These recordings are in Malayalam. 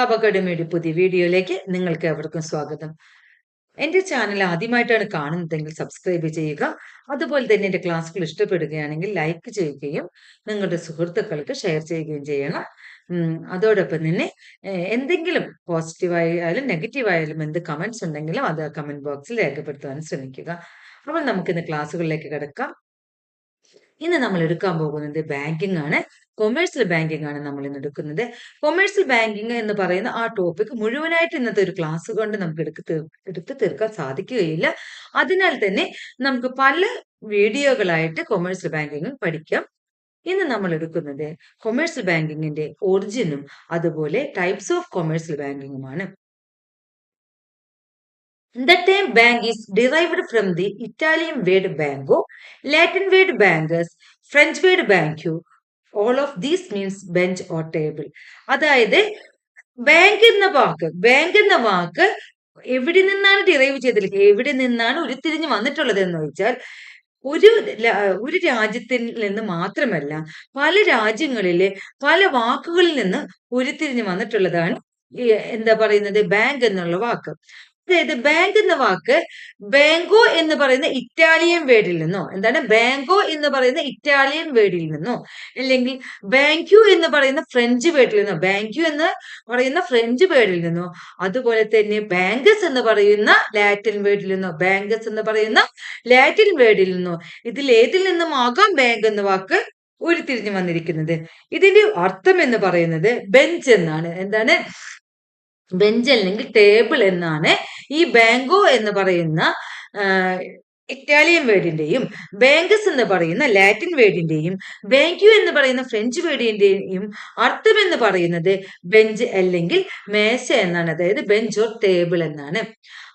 അക്കാഡമിയുടെ പുതിയ വീഡിയോയിലേക്ക് നിങ്ങൾക്ക് എവർക്കും സ്വാഗതം. എന്റെ ചാനൽ ആദ്യമായിട്ടാണ് കാണുന്നതെങ്കിൽ സബ്സ്ക്രൈബ് ചെയ്യുക. അതുപോലെ തന്നെ എന്റെ ക്ലാസ്സുകൾ ഇഷ്ടപ്പെടുകയാണെങ്കിൽ ലൈക്ക് ചെയ്യുകയും നിങ്ങളുടെ സുഹൃത്തുക്കൾക്ക് ഷെയർ ചെയ്യുകയും ചെയ്യണം. അതോടൊപ്പം തന്നെ എന്തെങ്കിലും പോസിറ്റീവായാലും നെഗറ്റീവായാലും എന്ത് കമന്റ്സ് ഉണ്ടെങ്കിലും അത് കമന്റ് ബോക്സിൽ രേഖപ്പെടുത്തുവാൻ ശ്രമിക്കുക. അപ്പോൾ നമുക്കിന്ന് ക്ലാസ്സുകളിലേക്ക് കിടക്കാം. ഇന്ന് നമ്മൾ എടുക്കാൻ പോകുന്നത് ബാങ്കിങ് ആണ്. കൊമേഴ്സ്യൽ ബാങ്കിങ് ആണ് നമ്മൾ ഇന്ന് എടുക്കുന്നത്. കൊമേഴ്സ്യൽ ബാങ്കിങ് എന്ന് പറയുന്ന ആ ടോപ്പിക് മുഴുവനായിട്ട് ഇന്നത്തെ ഒരു ക്ലാസ് കൊണ്ട് നമുക്ക് എടുത്ത് തീർക്കാൻ സാധിക്കുകയില്ല. അതിനാൽ തന്നെ നമുക്ക് പല വീഡിയോകളായിട്ട് കൊമേഴ്സ്യൽ ബാങ്കിങ് പഠിക്കാം. ഇന്ന് നമ്മൾ എടുക്കുന്നത് കൊമേഴ്സ്യൽ ബാങ്കിങ്ങിന്റെ ഒറിജിനും അതുപോലെ ടൈപ്സ് ഓഫ് കൊമേഴ്സ്യൽ ബാങ്കിങ്ങുമാണ്. The term bank is derived from the Italian word banco, Latin word bankers, French word banco. All of these means bench or table. അതായത് ബാങ്ക് എന്ന വാക്ക് എവിടെ നിന്നാണ് ഡിറൈവ് ചെയ്തിരിക്കുക, എവിടെ നിന്നാണ് ഉരുത്തിരിഞ്ഞ് വന്നിട്ടുള്ളത് എന്ന് ചോദിച്ചാൽ ഒരു രാജ്യത്തിൽ നിന്ന് മാത്രമല്ല പല രാജ്യങ്ങളിലെ പല വാക്കുകളിൽ നിന്ന് ഉരുത്തിരിഞ്ഞ് വന്നിട്ടുള്ളതാണ് എന്താ പറയുന്നത് ബാങ്ക് എന്നുള്ള വാക്ക്. അതായത് ബാങ്ക് എന്ന വാക്ക് ബാങ്കോ എന്ന് പറയുന്ന ഇറ്റാലിയൻ വേർഡിൽ നിന്നോ, എന്താണ് ബാങ്കോ എന്ന് പറയുന്ന ഇറ്റാലിയൻ വേർഡിൽ നിന്നോ, അല്ലെങ്കിൽ ബാങ്ക്യു എന്ന് പറയുന്ന ഫ്രഞ്ച് വേർഡിൽ നിന്നോ, ബാങ്ക്യു എന്ന് പറയുന്ന ഫ്രഞ്ച് വേർഡിൽ നിന്നോ, അതുപോലെ തന്നെ ബാങ്കസ് എന്ന് പറയുന്ന ലാറ്റിൻ വേർഡിൽ നിന്നോ, ബാങ്കസ് എന്ന് പറയുന്ന ലാറ്റിൻ വേർഡിൽ നിന്നോ, ഇതിൽ ഏതിൽ നിന്നും ആകാം ബാങ്ക് എന്ന വാക്ക് ഉരുത്തിരിഞ്ഞു വന്നിരിക്കുന്നത്. ഇതിന്റെ അർത്ഥം എന്ന് പറയുന്നത് ബെഞ്ച് എന്നാണ്. എന്താണ്? ബെഞ്ച് അല്ലെങ്കിൽ ടേബിൾ എന്നാണ്. ഈ ബാങ്കോ എന്ന് പറയുന്ന ഇറ്റാലിയൻ വേർഡിന്റെയും ബാങ്കസ് എന്ന് പറയുന്ന ലാറ്റിൻ വേർഡിന്റെയും ബാങ്ക്യു എന്ന് പറയുന്ന ഫ്രഞ്ച് വേർഡിന്റെയും അർത്ഥം എന്ന് പറയുന്നത് ബെഞ്ച് അല്ലെങ്കിൽ മേശ എന്നാണ്. അതായത് ബെഞ്ച് ഓർ ടേബിൾ എന്നാണ്.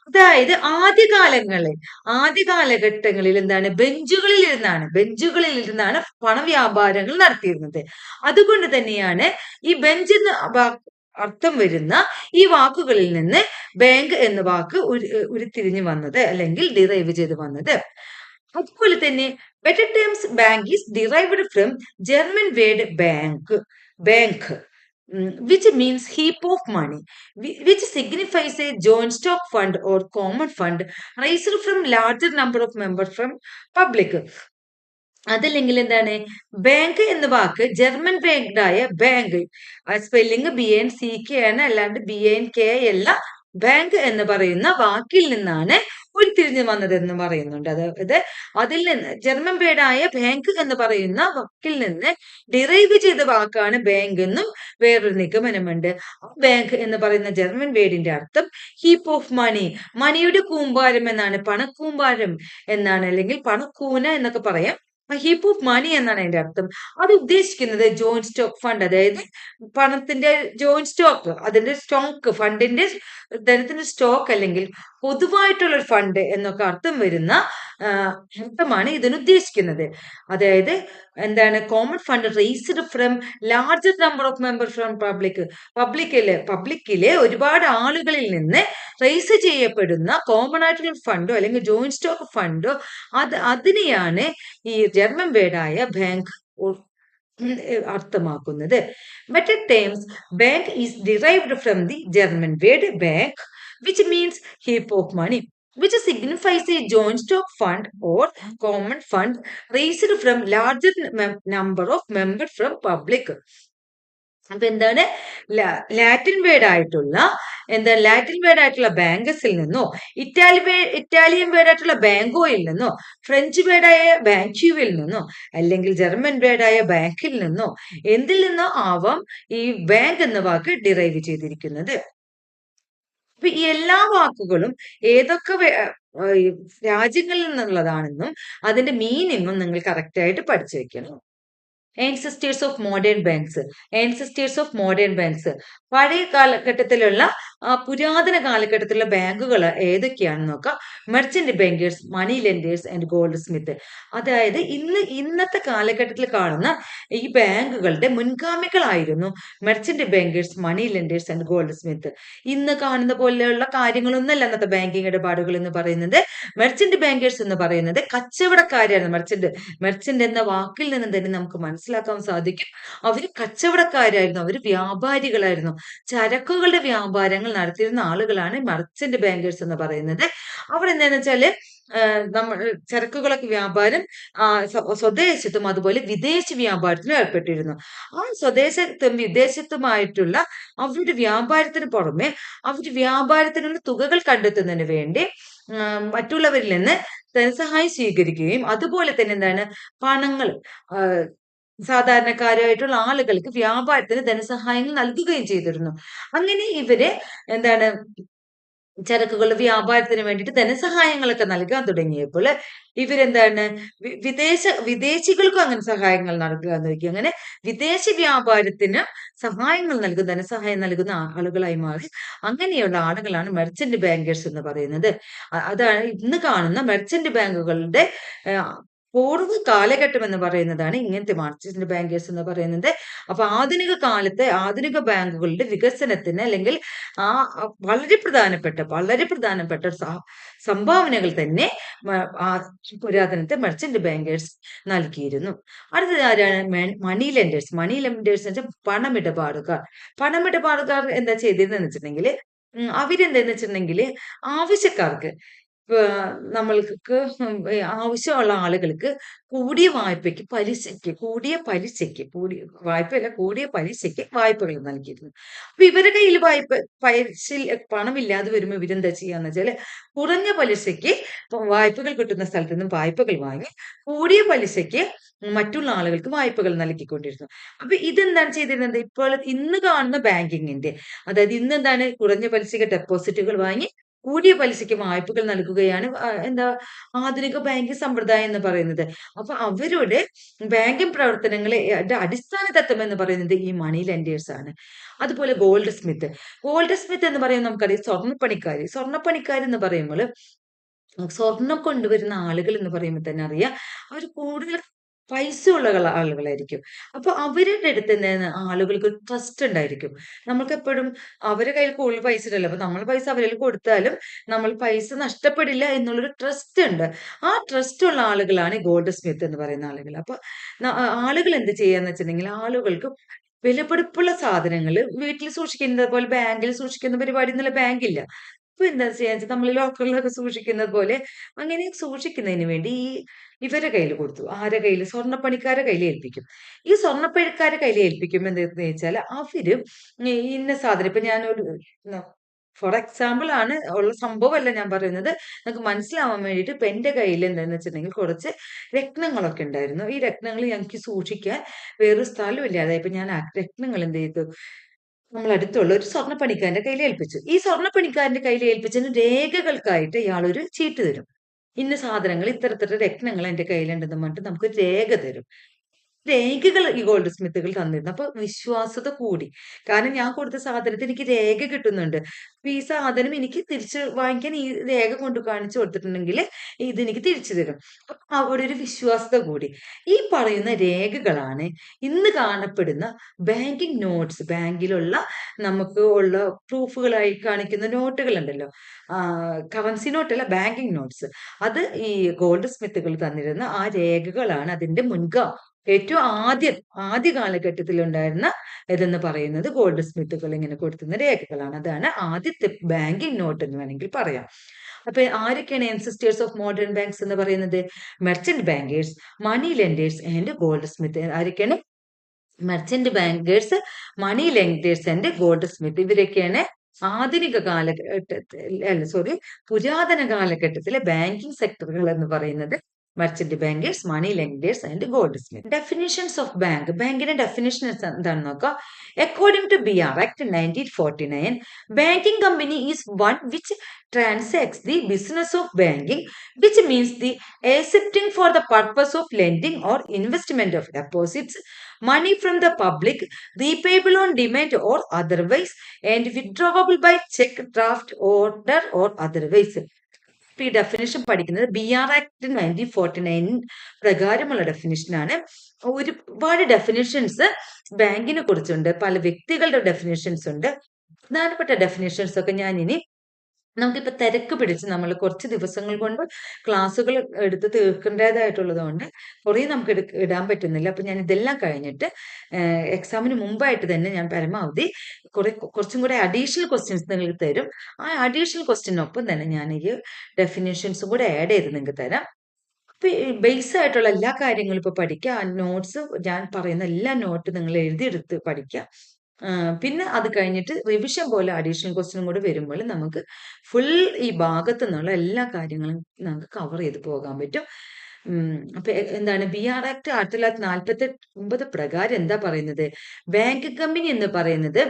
അതായത് ആദ്യ കാലഘട്ടങ്ങളിൽ എന്താണ് ബെഞ്ചുകളിൽ ഇരുന്നാണ് പണവ്യാപാരങ്ങൾ നടത്തിയിരുന്നത്. അതുകൊണ്ട് തന്നെയാണ് ഈ ബെഞ്ച് എന്ന അർത്ഥം വരുന്ന ഈ വാക്കുകളിൽ നിന്ന് ബാങ്ക് എന്ന വാക്ക് ഉരുത്തിരിഞ്ഞു വന്നത് അല്ലെങ്കിൽ ഡിറൈവ് ചെയ്ത് വന്നത്. അതുപോലെ തന്നെ better terms bank is derived from German word bank, which means heap of money, which signifies a joint stock fund or common fund raised from larger number of members from public. അതല്ലെങ്കിൽ എന്താണ് ബാങ്ക് എന്ന വാക്ക് ജർമ്മൻ ബാങ്കായ ബാങ്ക്, സ്പെല്ലിംഗ് BANCK ആണ്, അല്ലാണ്ട് BANK അല്ല. ബാങ്ക് എന്ന് പറയുന്ന വാക്കിൽ നിന്നാണ് ഉരുത്തിരിഞ്ഞു വന്നതെന്ന് പറയുന്നുണ്ട്. അതായത് അതിൽ നിന്ന് ജർമ്മൻ വേർഡായ ബാങ്ക് എന്ന് പറയുന്ന വാക്കിൽ നിന്ന് ഡിറൈവ് ചെയ്ത വാക്കാണ് ബാങ്ക് എന്നും വേറൊരു നിഗമനമുണ്ട്. ബാങ്ക് എന്ന് പറയുന്ന ജർമ്മൻ വേർഡിന്റെ അർത്ഥം ഹീപ്പ് ഓഫ് മണി, മണിയുടെ കൂമ്പാരം എന്നാണ്, പണക്കൂമ്പാരം എന്നാണ്, അല്ലെങ്കിൽ പണക്കൂന എന്നൊക്കെ പറയാം. ഹീപ്പ് ഓഫ് മണി എന്നാണ് അതിന്റെ അർത്ഥം. അത് ഉദ്ദേശിക്കുന്നത് ജോയിന്റ് സ്റ്റോക്ക് ഫണ്ട്, അതായത് പണത്തിന്റെ ജോയിന്റ് സ്റ്റോക്ക്, അതിന്റെ സ്റ്റോക്ക്, ഫണ്ടിന്റെ ധനത്തിന്റെ സ്റ്റോക്ക് അല്ലെങ്കിൽ പൊതുവായിട്ടുള്ള ഒരു ഫണ്ട് എന്നൊക്കെ അർത്ഥം വരുന്ന അർത്ഥമാണ് ഇതിന് ഉദ്ദേശിക്കുന്നത്. അതായത് എന്താണ് common fund raised from larger number of member from പബ്ലിക്കിലെ ഒരുപാട് ആളുകളിൽ നിന്ന് റേസ് ചെയ്യപ്പെടുന്ന കോമൺ ആയിട്ടുള്ള ഫണ്ടോ അല്ലെങ്കിൽ ജോയിന്റ് സ്റ്റോക്ക് ഫണ്ടോ അതിനെയാണ് ഈ ജർമ്മൻ വേർഡായ ബാങ്ക് അർത്ഥമാക്കുന്നത്. Better terms bank is derived from the German word bank, which means heap of money, which signifies a joint stock fund or common fund raised from larger number of members from public. അപ്പൊ എന്താണ് ലാറ്റിൻ വേർഡ് ആയിട്ടുള്ള ബാങ്കസിൽ നിന്നോ, ഇറ്റാലിയൻ വേർഡ് ആയിട്ടുള്ള ബാങ്കോയിൽ നിന്നോ, ഫ്രഞ്ച് വേർഡായ ബാങ്ക്യുവിൽ നിന്നോ, അല്ലെങ്കിൽ ജർമ്മൻ വേർഡായ ബാങ്കിൽ നിന്നോ, എന്തിൽ നിന്നോ ആവാം ഈ ബാങ്ക് എന്ന വാക്ക് ഡിറൈവ് ചെയ്തിരിക്കുന്നത്. അപ്പൊ ഈ എല്ലാ വാക്കുകളും ഏതൊക്കെ രാജ്യങ്ങളിൽ നിന്നുള്ളതാണെന്നും അതിന്റെ മീനിങ്ങും നിങ്ങൾ കറക്റ്റ് ആയിട്ട് പഠിച്ചു വെക്കണം. Ancestors of modern banks. പഴയ കാലഘട്ടത്തിലുള്ള പുരാതന കാലഘട്ടത്തിലുള്ള ബാങ്കുകൾ ഏതൊക്കെയാണെന്ന് നോക്കാം. Merchant bankers, money lenders and goldsmith. അതായത് ഇന്നത്തെ കാലഘട്ടത്തിൽ കാണുന്ന ഈ ബാങ്കുകളുടെ മുൻഗാമികളായിരുന്നു merchant bankers, money lenders and goldsmith. ഇന്ന് കാണുന്ന പോലെയുള്ള കാര്യങ്ങളൊന്നുമല്ല അന്നത്തെ ബാങ്കിങ് ഇടപാടുകൾ എന്ന് പറയുന്നത്. മെർച്ചന്റ് ബാങ്കേഴ്സ് എന്ന് പറയുന്നത് കച്ചവടക്കാരാണ്. മെർച്ചന്റ് എന്ന വാക്കിൽ നിന്ന് തന്നെ നമുക്ക് മനസ്സിലാക്കാൻ സാധിക്കും അവര് കച്ചവടക്കാരായിരുന്നു, അവര് വ്യാപാരികളായിരുന്നു. ചരക്കുകളുടെ വ്യാപാരങ്ങൾ നടത്തിയിരുന്ന ആളുകളാണ് മെർച്ചന്റ് ബാങ്കേഴ്സ് എന്ന് പറയുന്നത്. അവർ എന്താന്ന് വെച്ചാല് നമ്മൾ ചരക്കുകളൊക്കെ വ്യാപാരം സ്വദേശത്തും അതുപോലെ വിദേശ വ്യാപാരത്തിലും ഏർപ്പെട്ടിരുന്നു. ആ സ്വദേശത്തും വിദേശത്തുമായിട്ടുള്ള അവരുടെ വ്യാപാരത്തിന് പുറമെ അവര് വ്യാപാരത്തിനുള്ള തുകകൾ കണ്ടെത്തുന്നതിന് വേണ്ടി മറ്റുള്ളവരിൽ നിന്ന് ധനസഹായം സ്വീകരിക്കുകയും അതുപോലെ തന്നെ എന്താണ് പണങ്ങൾ സാധാരണക്കാരായിട്ടുള്ള ആളുകൾക്ക് വ്യാപാരത്തിന് ധനസഹായങ്ങൾ നൽകുകയും ചെയ്തിരുന്നു. അങ്ങനെ ഇവര് എന്താണ് ചരക്കുകളുടെ വ്യാപാരത്തിന് വേണ്ടിയിട്ട് ധനസഹായങ്ങളൊക്കെ നൽകാൻ തുടങ്ങിയപ്പോൾ ഇവരെന്താണ് വിദേശികൾക്കും അങ്ങനെ സഹായങ്ങൾ നൽകാൻ തുടങ്ങി. അങ്ങനെ വിദേശ വ്യാപാരത്തിന് സഹായങ്ങൾ നൽകുന്ന ധനസഹായം നൽകുന്ന ആളുകളായി മാറി. അങ്ങനെയുള്ള ആളുകളാണ് മെർച്ചന്റ് ബാങ്കേഴ്സ് എന്ന് പറയുന്നത്. അതാണ് ഇന്ന് കാണുന്ന മെർച്ചന്റ് ബാങ്കുകളുടെ പൂർവ്വ കാലഘട്ടം എന്ന് പറയുന്നതാണ് ഇങ്ങനത്തെ മെർച്ചന്റ് ബാങ്കേഴ്സ് എന്ന് പറയുന്നത്. അപ്പൊ ആധുനിക കാലത്തെ ആധുനിക ബാങ്കുകളുടെ വികസനത്തിന് അല്ലെങ്കിൽ ആ വളരെ പ്രധാനപ്പെട്ട സംഭാവനകൾ തന്നെ പുരാതനത്തെ മെർച്ചന്റ് ബാങ്കേഴ്സ് നൽകിയിരുന്നു. അടുത്തത് ആരാണ്? മണി ലെൻഡേഴ്സ്. മണി ലെൻഡേഴ്സ് എന്ന് വെച്ചാൽ പണമിടപാടുകാർ എന്താ ചെയ്തിരുന്നെന്ന് വെച്ചിട്ടുണ്ടെങ്കിൽ അവരെന്താന്ന് വെച്ചിട്ടുണ്ടെങ്കിൽ ആവശ്യക്കാർക്ക് നമ്മൾക്ക് ആവശ്യമുള്ള ആളുകൾക്ക് കൂടിയ പലിശയ്ക്ക് വായ്പകൾ നൽകിയിരുന്നു. അപ്പൊ ഇവരുടെ കയ്യിൽ പലിശ പണമില്ലാതെ വരുമ്പോൾ ഇവരെന്താ ചെയ്യാന്ന് വെച്ചാല് കുറഞ്ഞ പലിശയ്ക്ക് വായ്പകൾ കിട്ടുന്ന സ്ഥലത്ത് നിന്നും വായ്പകൾ വാങ്ങി കൂടിയ പലിശയ്ക്ക് മറ്റുള്ള ആളുകൾക്ക് വായ്പകൾ നൽകിക്കൊണ്ടിരുന്നു. അപ്പൊ ഇതെന്താണ് ചെയ്തിരുന്നത്? ഇപ്പോൾ ഇന്ന് കാണുന്ന ബാങ്കിങ്ങിന്റെ അതായത് ഇന്ന് എന്താണ് കുറഞ്ഞ പലിശയ്ക്ക് ഡെപ്പോസിറ്റുകൾ വാങ്ങി കൂടിയ പലിശയ്ക്ക് വായ്പകൾ നൽകുകയാണ് എന്താ ആധുനിക ബാങ്കിങ് സമ്പ്രദായം എന്ന് പറയുന്നത്. അപ്പൊ അവരുടെ ബാങ്കിങ് പ്രവർത്തനങ്ങളെ അടിസ്ഥാന തത്വം എന്ന് പറയുന്നത് ഈ മണി ലെൻഡേഴ്സ് ആണ്. അതുപോലെ ഗോൾഡ് സ്മിത്ത് എന്ന് പറയുന്നത് നമുക്കറിയാം സ്വർണ്ണപ്പണിക്കാർ എന്ന് പറയുമ്പോൾ സ്വർണം കൊണ്ടുവരുന്ന ആളുകൾ എന്ന് പറയുമ്പോൾ തന്നെ അറിയാം അവർ കൂടുതൽ പൈസ ഉള്ള ആളുകളായിരിക്കും. അപ്പൊ അവരുടെ അടുത്ത് നിന്ന് ആളുകൾക്ക് ട്രസ്റ്റ് ഉണ്ടായിരിക്കും. നമുക്ക് എപ്പോഴും അവരുടെ കയ്യിൽ കൂടുതൽ പൈസ ഇല്ലല്ലോ, അപ്പൊ നമ്മൾ പൈസ അവരിൽ കൊടുത്താലും നമ്മൾ പൈസ നഷ്ടപ്പെടില്ല എന്നുള്ളൊരു ട്രസ്റ്റ് ഉണ്ട്. ആ ട്രസ്റ്റ് ഉള്ള ആളുകളാണ് ഗോൾഡ് സ്മിത്ത് എന്ന് പറയുന്ന ആളുകൾ. അപ്പൊ ആളുകൾ എന്ത് ചെയ്യാന്ന് വെച്ചിട്ടുണ്ടെങ്കിൽ ആളുകൾക്ക് വിലപിടിപ്പുള്ള സാധനങ്ങൾ വീട്ടിൽ സൂക്ഷിക്കുന്നത് പോലെ ബാങ്കിൽ സൂക്ഷിക്കുന്ന പരിപാടി എന്നുള്ള ബാങ്കില്ല. അപ്പൊ എന്താ ചെയ്യാന്ന് വെച്ചാൽ നമ്മൾ ലോക്കറിലൊക്കെ സൂക്ഷിക്കുന്നത് പോലെ അങ്ങനെ സൂക്ഷിക്കുന്നതിന് വേണ്ടി ഇവരെ കയ്യിൽ കൊടുത്തു. ആരെ കയ്യിൽ? സ്വർണ്ണപ്പണിക്കാരെ കയ്യിൽ ഏൽപ്പിക്കും. ഈ സ്വർണ്ണപ്പണിക്കാരെ കയ്യിൽ ഏൽപ്പിക്കുമ്പോൾ എന്താന്ന് വെച്ചാൽ അവര് ഇന്ന സാധനം ഇപ്പൊ ഞാനൊരു ഫോർ എക്സാമ്പിൾ ആണ്, ഉള്ള സംഭവമല്ല ഞാൻ പറയുന്നത്, നമുക്ക് മനസ്സിലാവാൻ വേണ്ടിയിട്ട്. ഇപ്പൊ എന്റെ കയ്യിൽ എന്താന്ന് വെച്ചിട്ടുണ്ടെങ്കിൽ കുറച്ച് രത്നങ്ങളൊക്കെ ഉണ്ടായിരുന്നു. ഈ രത്നങ്ങൾ ഞങ്ങൾക്ക് സൂക്ഷിക്കാൻ വേറൊരു സ്ഥലമില്ല. അതായത് ഇപ്പൊ ഞാൻ ആ രത്നങ്ങൾ എന്ത് ചെയ്തു നമ്മൾ അടുത്തുള്ള ഒരു സ്വർണ്ണപ്പണിക്കാരന്റെ കയ്യിൽ ഏൽപ്പിച്ചു. ഈ സ്വർണ്ണപ്പണിക്കാരന്റെ കയ്യിൽ ഏൽപ്പിച്ചതിന് രേഖകൾക്കായിട്ട് ഇയാൾ ഒരു ചീട്ട് തരും. ഇന്ന സാധനങ്ങൾ ഇത്തരത്തിലുള്ള രത്നങ്ങൾ എന്റെ കയ്യിലുണ്ടെന്ന് പറഞ്ഞിട്ട് നമുക്ക് രേഖ തരും. രേഖകൾ ഈ ഗോൾഡ് സ്മിത്തുകൾ തന്നിരുന്നു. അപ്പൊ വിശ്വാസത കൂടി. കാരണം ഞാൻ കൊടുത്ത സാധനത്തിന് എനിക്ക് രേഖ കിട്ടുന്നുണ്ട്. അപ്പൊ ഈ സാധനം എനിക്ക് തിരിച്ചു വാങ്ങിക്കാൻ ഈ രേഖ കൊണ്ട് കാണിച്ചു കൊടുത്തിട്ടുണ്ടെങ്കിൽ ഇതെനിക്ക് തിരിച്ചു തരും. അപ്പൊ അവിടെ ഒരു വിശ്വാസത കൂടി. ഈ പറയുന്ന രേഖകളാണ് ഇന്ന് കാണപ്പെടുന്ന ബാങ്കിങ് നോട്ട്സ്. ബാങ്കിലുള്ള നമുക്ക് ഉള്ള പ്രൂഫുകളായി കാണിക്കുന്ന നോട്ടുകൾ ഉണ്ടല്ലോ, കറൻസി നോട്ടല്ല, ബാങ്കിങ് നോട്ട്സ്. അത് ഈ ഗോൾഡ് സ്മിത്തുകൾ തന്നിരുന്ന ആ രേഖകളാണ്. അതിന്റെ ഏറ്റവും ആദ്യ കാലഘട്ടത്തിൽ ഉണ്ടായിരുന്ന ഇതെന്ന് പറയുന്നത് ഗോൾഡ് സ്മിത്തുകൾ ഇങ്ങനെ കൊടുത്തുന്ന രേഖകളാണ്. അതാണ് ആദ്യത്തെ ബാങ്കിങ് നോട്ട് എന്ന് വേണമെങ്കിൽ പറയാം. അപ്പൊ ആരൊക്കെയാണ് ancestors ഓഫ് മോഡേൺ ബാങ്ക്സ് എന്ന് പറയുന്നത്? Merchant bankers, money lenders and goldsmith. ആരൊക്കെയാണ്? Merchant bankers, money lenders and goldsmith. ഇവരൊക്കെയാണ് ആധുനിക പുരാതന കാലഘട്ടത്തിലെ ബാങ്കിങ് സെക്ടറുകൾ എന്ന് പറയുന്നത്. Merchant bankers, money lenders and goldsmith. Definitions of bank. ബാങ്കിന്റെ ഡെഫിനിഷൻ എന്താണെന്ന് നോക്കാം. According to BR Act 1949, banking company is one which transacts the business of banking, which means the accepting for the purpose of lending or investment of deposits, money from the public, repayable on demand or otherwise, and withdrawable by check, draft, order or otherwise. ഈ ഡെഫിനിഷൻ പഠിക്കുന്നത് BR Act 1949 പ്രകാരമുള്ള ഡെഫിനിഷനാണ്. ഒരുപാട് ഡെഫിനിഷൻസ് ബാങ്കിനെ കുറിച്ചുണ്ട്, പല വ്യക്തികളുടെ ഡെഫിനിഷൻസ് ഉണ്ട്. പ്രധാനപ്പെട്ട ഡെഫിനിഷൻസ് ഒക്കെ ഞാൻ ഇനി നമുക്കിപ്പോൾ തിരക്ക് പിടിച്ച് നമ്മൾ കുറച്ച് ദിവസങ്ങൾ കൊണ്ട് ക്ലാസ്സുകൾ എടുത്ത് തീർക്കേണ്ടതായിട്ടുള്ളത് കൊണ്ട് കുറേ നമുക്ക് ഇടാൻ പറ്റുന്നില്ല. അപ്പം ഞാൻ ഇതെല്ലാം കഴിഞ്ഞിട്ട് എക്സാമിന് മുമ്പായിട്ട് തന്നെ ഞാൻ പരമാവധി കുറച്ചും കൂടെ അഡീഷണൽ ക്വസ്റ്റ്യൻസ് നിങ്ങൾക്ക് തരും. ആ അഡീഷണൽ ക്വസ്റ്റ്യനൊപ്പം തന്നെ ഞാൻ ഈ ഡെഫിനേഷൻസും കൂടെ ആഡ് ചെയ്ത് നിങ്ങൾക്ക് തരാം. അപ്പൊ ബേസ് ആയിട്ടുള്ള എല്ലാ കാര്യങ്ങളും ഇപ്പൊ പഠിക്കുക. ആ നോട്ട്സ് ഞാൻ പറയുന്ന എല്ലാ നോട്ട് നിങ്ങൾ എഴുതിയെടുത്ത് പഠിക്കുക. പിന്നെ അത് കഴിഞ്ഞിട്ട് റിവിഷൻ പോലെ അഡീഷണൽ ക്വസ്റ്റ്യനും കൂടെ വരുമ്പോൾ നമുക്ക് ഫുൾ ഈ ഭാഗത്തു നിന്നുള്ള എല്ലാ കാര്യങ്ങളും നമുക്ക് കവർ ചെയ്ത് പോകാൻ പറ്റും. അപ്പൊ എന്താണ് BR ആക്ട് 1949 പ്രകാരം എന്താ പറയുന്നത്? ബാങ്ക് കമ്പനി എന്ന് പറയുന്നത്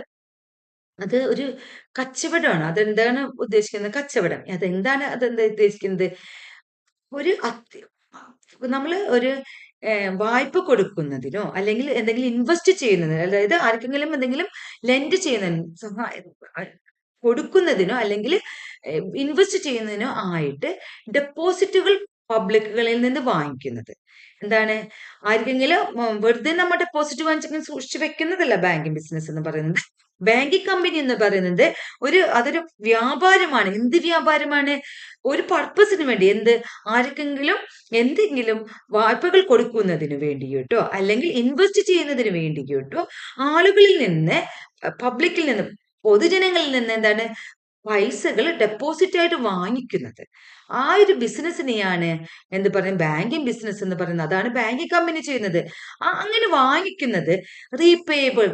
അത് ഒരു കച്ചവടമാണ്. അതെന്താണ് ഉദ്ദേശിക്കുന്നത്? കച്ചവടം. അതെന്താ ഉദ്ദേശിക്കുന്നത്? ഒരു നമ്മള് ഒരു വായ്പ കൊടുക്കുന്നതിനോ അല്ലെങ്കിൽ എന്തെങ്കിലും ഇൻവെസ്റ്റ് ചെയ്യുന്നതിനോ, അതായത് ആർക്കെങ്കിലും എന്തെങ്കിലും ലെൻഡ് ചെയ്യുന്നതിന് കൊടുക്കുന്നതിനോ അല്ലെങ്കിൽ ഇൻവെസ്റ്റ് ചെയ്യുന്നതിനോ ആയിട്ട് ഡെപ്പോസിറ്റുകൾ പബ്ലിക്കുകളിൽ നിന്ന് വാങ്ങിക്കുന്നത്. എന്താണ്? ആർക്കെങ്കിലും വെറുതെ നമ്മൾ ഡെപ്പോസിറ്റ് വാങ്ങിച്ചിങ്ങനെ സൂക്ഷിച്ചു വെക്കുന്നതല്ല ബാങ്കിങ് ബിസിനസ് എന്ന് പറയുന്നത്. ബാങ്കിങ് കമ്പനി എന്ന് പറയുന്നത് അതൊരു വ്യാപാരമാണ്. എന്ത് വ്യാപാരമാണ്? ഒരു പർപ്പസിന് വേണ്ടി, ആർക്കെങ്കിലും എന്തെങ്കിലും വായ്പകൾ കൊടുക്കുന്നതിന് വേണ്ടിയിട്ടോ അല്ലെങ്കിൽ ഇൻവെസ്റ്റ് ചെയ്യുന്നതിന് വേണ്ടിയിട്ടോ ആളുകളിൽ നിന്ന്, പബ്ലിക്കിൽ നിന്ന്, പൊതുജനങ്ങളിൽ നിന്ന് എന്താണ് പൈസകൾ ഡെപ്പോസിറ്റ് ആയിട്ട് വാങ്ങിക്കുന്നത്. ആ ഒരു ബിസിനസ്സിനെയാണ് എന്ത് പറയും? ബാങ്കിങ് ബിസിനസ് എന്ന് പറയുന്നത്. അതാണ് ബാങ്കിങ് കമ്പനി ചെയ്യുന്നത്. അങ്ങനെ വാങ്ങിക്കുന്നത് റീപേബിൾ,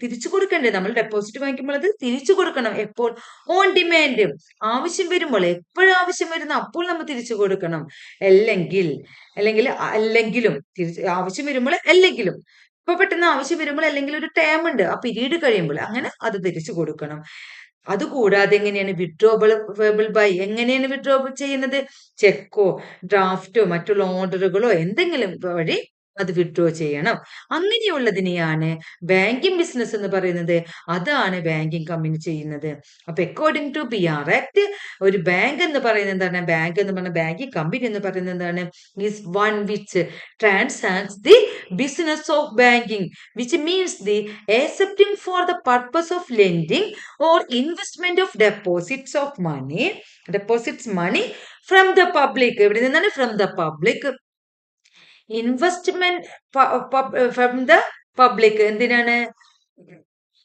തിരിച്ചു കൊടുക്കണ്ടേ? നമ്മൾ ഡെപ്പോസിറ്റ് വാങ്ങിക്കുമ്പോൾ അത് തിരിച്ചു കൊടുക്കണം. എപ്പോൾ? ഓൺ ഡിമാൻഡ്, ആവശ്യം വരുമ്പോൾ. എപ്പോഴും ആവശ്യം വരുന്ന അപ്പോൾ നമ്മൾ തിരിച്ചു കൊടുക്കണം. അല്ലെങ്കിലും ആവശ്യം വരുമ്പോൾ അല്ലെങ്കിലും, ഇപ്പൊ പെട്ടെന്ന് ആവശ്യം വരുമ്പോൾ അല്ലെങ്കിൽ ഒരു ടേം ഉണ്ട്, ആ പീരീഡ് കഴിയുമ്പോൾ അങ്ങനെ അത് തിരിച്ചു കൊടുക്കണം. അതുകൂടാതെ എങ്ങനെയാണ് വിഡ്രോവബിൾ ബൈ? എങ്ങനെയാണ് വിഡ്രോവബിൾ ചെയ്യുന്നത്? ചെക്കോ ഡ്രാഫ്റ്റോ മറ്റുള്ള ഓർഡറുകളോ എന്തെങ്കിലും വഴി അത് വിഡ്രോ ചെയ്യണം. അങ്ങനെയുള്ളതിനെയാണ് ബാങ്കിങ് ബിസിനസ് എന്ന് പറയുന്നത്. അതാണ് ബാങ്കിങ് കമ്പനി ചെയ്യുന്നത്. അപ്പൊ അക്കോർഡിംഗ് ടു BR ആക്ട് ഒരു ബാങ്ക് എന്ന് പറയുന്നത് എന്താണ്? ബാങ്കിങ് കമ്പനി എന്ന് പറയുന്നത് എന്താണ്? Is one which transacts the business of banking, which means the accepting for the purpose of lending or investment of deposits money from the public. എവിടെ നിന്നാണ്? From the public. Investment from the public. എന്തിനാണ്?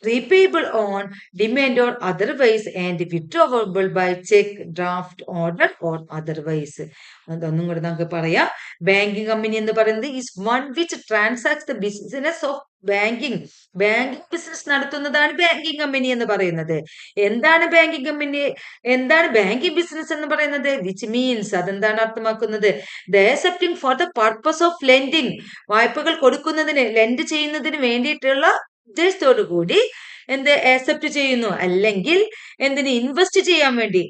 Repayable on demand or otherwise and withdrawable by cheque, draft, order or otherwise. അതൊന്നും കൂടെ നമുക്ക് പറയാം. ബാങ്കിങ് കമ്പനി എന്ന് പറയുന്നത് is one which transact the business of banking business നടത്തുന്നതാണ് ബാങ്കിങ് കമ്പനി എന്ന് പറയുന്നത്. എന്താണ് ബാങ്കിങ് കമ്പനി? എന്താണ് ബാങ്കിങ് ബിസിനസ് എന്ന് പറയുന്നത്? വിച്ച് മീൻസ്, അതെന്താണ് അർത്ഥമാക്കുന്നത്? The accepting for the purpose of lending, വായ്പകൾ കൊടുക്കുന്നതിന്, ലെൻഡ് ചെയ്യുന്നതിന് വേണ്ടിയിട്ടുള്ള ഉദ്ദേശത്തോടു കൂടി ആക്സെപ്റ്റ് ചെയ്യുന്നു. അല്ലെങ്കിൽ ഇൻവെസ്റ്റ് ചെയ്യാൻ വേണ്ടി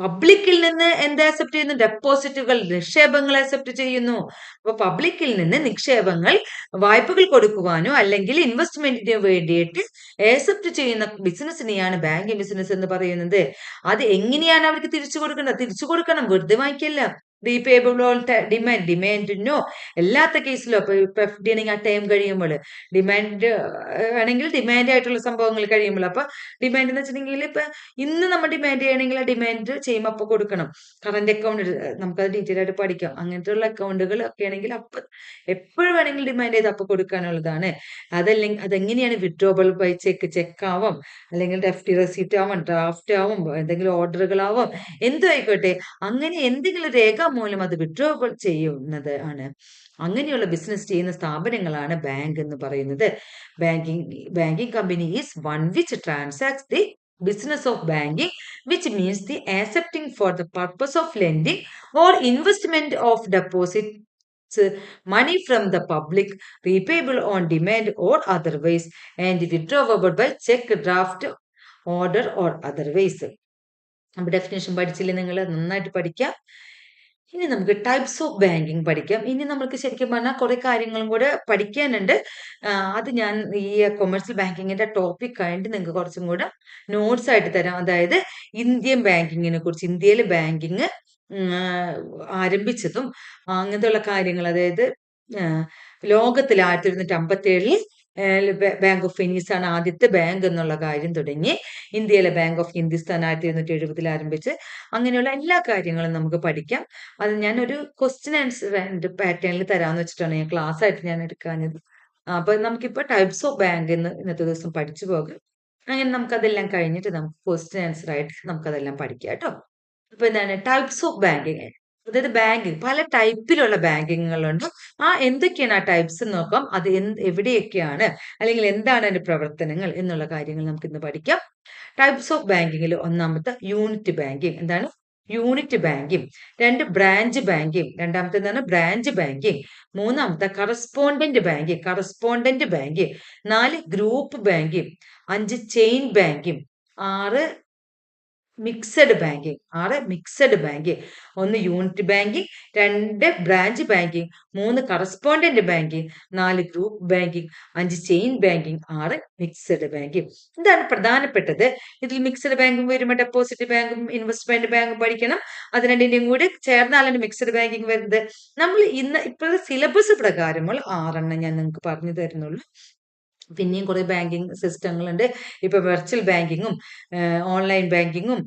പബ്ലിക്കിൽ നിന്ന് ആക്സെപ്റ്റ് ചെയ്യുന്നു? ഡെപ്പോസിറ്റുകൾ, നിക്ഷേപങ്ങൾ ആക്സെപ്റ്റ് ചെയ്യുന്നു. അപ്പൊ പബ്ലിക്കിൽ നിന്ന് നിക്ഷേപങ്ങൾ, വായ്പകൾ കൊടുക്കുവാനോ അല്ലെങ്കിൽ ഇൻവെസ്റ്റ്മെന്റിനോ വേണ്ടിയിട്ട് ആക്സെപ്റ്റ് ചെയ്യുന്ന ബിസിനസ്സിനെയാണ് ബാങ്കിങ് ബിസിനസ് എന്ന് പറയുന്നത്. അത് എങ്ങനെയാണ് അവർക്ക് തിരിച്ചു കൊടുക്കേണ്ടത്? തിരിച്ചു കൊടുക്കണം, വെറുതെ വാങ്ങിക്കല്ല. റീപേബിൾ ഓൺ ഡിമാൻഡിനോ അല്ലാത്ത കേസിലോ, ഇപ്പൊ FD ആണെങ്കിൽ ആ ടൈം കഴിയുമ്പോൾ, ഡിമാൻഡ് ആണെങ്കിൽ ഡിമാൻഡ് ആയിട്ടുള്ള സംഭവങ്ങൾ കഴിയുമ്പോൾ, അപ്പൊ ഡിമാൻഡ് എന്ന് വെച്ചിട്ടുണ്ടെങ്കിൽ ഇപ്പൊ ഇന്ന് നമ്മൾ ഡിമാൻഡ് ചെയ്യണമെങ്കിൽ ആ ഡിമാൻഡ് ചെയ്യുമ്പോൾ അപ്പൊ കൊടുക്കണം. കറന്റ് അക്കൗണ്ട് നമുക്കത് ഡീറ്റെയിൽ ആയിട്ട് പഠിക്കാം. അങ്ങനത്തെ ഉള്ള അക്കൗണ്ടുകൾ ഒക്കെ ആണെങ്കിൽ അപ്പൊ എപ്പോഴും വേണമെങ്കിൽ ഡിമാൻഡ് ചെയ്ത് അപ്പൊ കൊടുക്കാനുള്ളതാണ്. അതെങ്ങനെയാണ്? വിഡ്രോവബിൾ ബൈ ചെക്ക് ആവാം, അല്ലെങ്കിൽ FD റെസീപ്റ്റ് ആവാം, ഡ്രാഫ്റ്റ് ആവും, എന്തെങ്കിലും ഓർഡറുകളാവാം, എന്തും ആയിക്കോട്ടെ. അങ്ങനെ എന്തെങ്കിലും രേഖാമൂലം അത് വിഡ്രോവബിൾ ചെയ്യുന്നത് ആണ്. അങ്ങനെയുള്ള ബിസിനസ് ചെയ്യുന്ന സ്ഥാപനങ്ങളാണ് ബാങ്ക് എന്ന് പറയുന്നത്. Banking company is one which transacts the business of banking, which means the accepting for the purpose of lending or investment of deposits money from the public, repayable on demand or otherwise, and withdrawable by check, draft, order or otherwise. അപ്പൊ ഡെഫിനേഷൻ പഠിച്ചില്ലേ? നിങ്ങൾ നന്നായിട്ട് പഠിക്കാം. ഇനി നമുക്ക് ടൈപ്സ് ഓഫ് ബാങ്കിങ് പഠിക്കാം. ഇനി നമുക്ക് ശരിക്കും പറഞ്ഞാൽ കുറെ കാര്യങ്ങളും കൂടെ പഠിക്കാനുണ്ട്. അത് ഞാൻ ഈ കൊമേഴ്സ്യൽ ബാങ്കിങ്ങിന്റെ ടോപ്പിക് കഴിഞ്ഞിട്ട് നിങ്ങൾക്ക് കുറച്ചും കൂടെ നോട്ട്സ് ആയിട്ട് തരാം. അതായത് ഇന്ത്യൻ ബാങ്കിങ്ങിനെ കുറിച്ച്, ഇന്ത്യയിൽ ബാങ്കിങ് ആരംഭിച്ചതും അങ്ങനത്തെ ഉള്ള കാര്യങ്ങൾ, അതായത് ലോകത്തിൽ 1957 ബാങ്ക് ഓഫ് വെനീസ് ആണ് ആദ്യത്തെ ബാങ്ക് എന്നുള്ള കാര്യം തുടങ്ങി. ഇന്ത്യയിലെ ബാങ്ക് ഓഫ് ഹിന്ദുസ്ഥാൻ 1770 ആരംഭിച്ച് അങ്ങനെയുള്ള എല്ലാ കാര്യങ്ങളും നമുക്ക് പഠിക്കാം. അത് ഞാനൊരു ക്വസ്റ്റ്യൻ ആൻസർ പാറ്റേണിൽ തരാമെന്ന് വെച്ചിട്ടാണ് ഞാൻ ക്ലാസ് ആയിട്ട് ഞാൻ എടുക്കാഞ്ഞത്. അപ്പൊ നമുക്കിപ്പോ ടൈപ്സ് ഓഫ് ബാങ്ക് എന്ന് ഇന്നത്തെ ദിവസം പഠിച്ചു പോകാം. അങ്ങനെ നമുക്കതെല്ലാം കഴിഞ്ഞിട്ട് നമുക്ക് ക്വസ്റ്റ്യൻ ആൻസർ ആയിട്ട് നമുക്കതെല്ലാം പഠിക്കാം കേട്ടോ. അപ്പൊ എന്താണ് ടൈപ്സ് ഓഫ് ബാങ്കിങ്, അതായത് ബാങ്കിങ് പല ടൈപ്പിലുള്ള ബാങ്കിങ്ങുകളുണ്ട്. എന്തൊക്കെയാണ് ആ ടൈപ്സ് എന്ന് നോക്കാം. അത് എവിടെയൊക്കെയാണ്, അല്ലെങ്കിൽ എന്താണ് അതിന്റെ പ്രവർത്തനങ്ങൾ എന്നുള്ള കാര്യങ്ങൾ നമുക്ക് ഇന്ന് പഠിക്കാം. ടൈപ്സ് ഓഫ് ബാങ്കിങ്ങിൽ ഒന്നാമത്തെ യൂണിറ്റ് ബാങ്കിങ്. എന്താണ് യൂണിറ്റ് ബാങ്കിങ്? രണ്ട് ബ്രാഞ്ച് ബാങ്കിങ്, രണ്ടാമത്തെ ബ്രാഞ്ച് ബാങ്കിങ്. മൂന്നാമത്തെ correspondent banking. 4 group banking. 5 chain banking. 6 mixed banking. 1 unit banking, 2 branch banking, 3 correspondent banking, 4 group banking, 5 chain banking, 6 mixed banking. ഇതാണ് പ്രധാനപ്പെട്ടത്. ഇതിൽ മിക്സഡ് ബാങ്കും വരുമ്പോൾ ഡെപ്പോസിറ്റ് ബാങ്കും ഇൻവെസ്റ്റ്മെന്റ് ബാങ്കും പഠിക്കണം. അത് രണ്ടിന്റെയും കൂടി ചേർന്നാലാണ് മിക്സഡ് ബാങ്കിങ് വരുന്നത്. നമ്മൾ ഇപ്പോഴത്തെ സിലബസ് പ്രകാരമുള്ള 6 ഞാൻ നിങ്ങൾക്ക് പറഞ്ഞു തരുന്നുള്ളൂ. പിന്നെയും കുറെ ബാങ്കിങ് സിസ്റ്റങ്ങളുണ്ട്. ഇപ്പൊ വെർച്വൽ ബാങ്കിങ്ങും ഓൺലൈൻ ബാങ്കിങ്ങും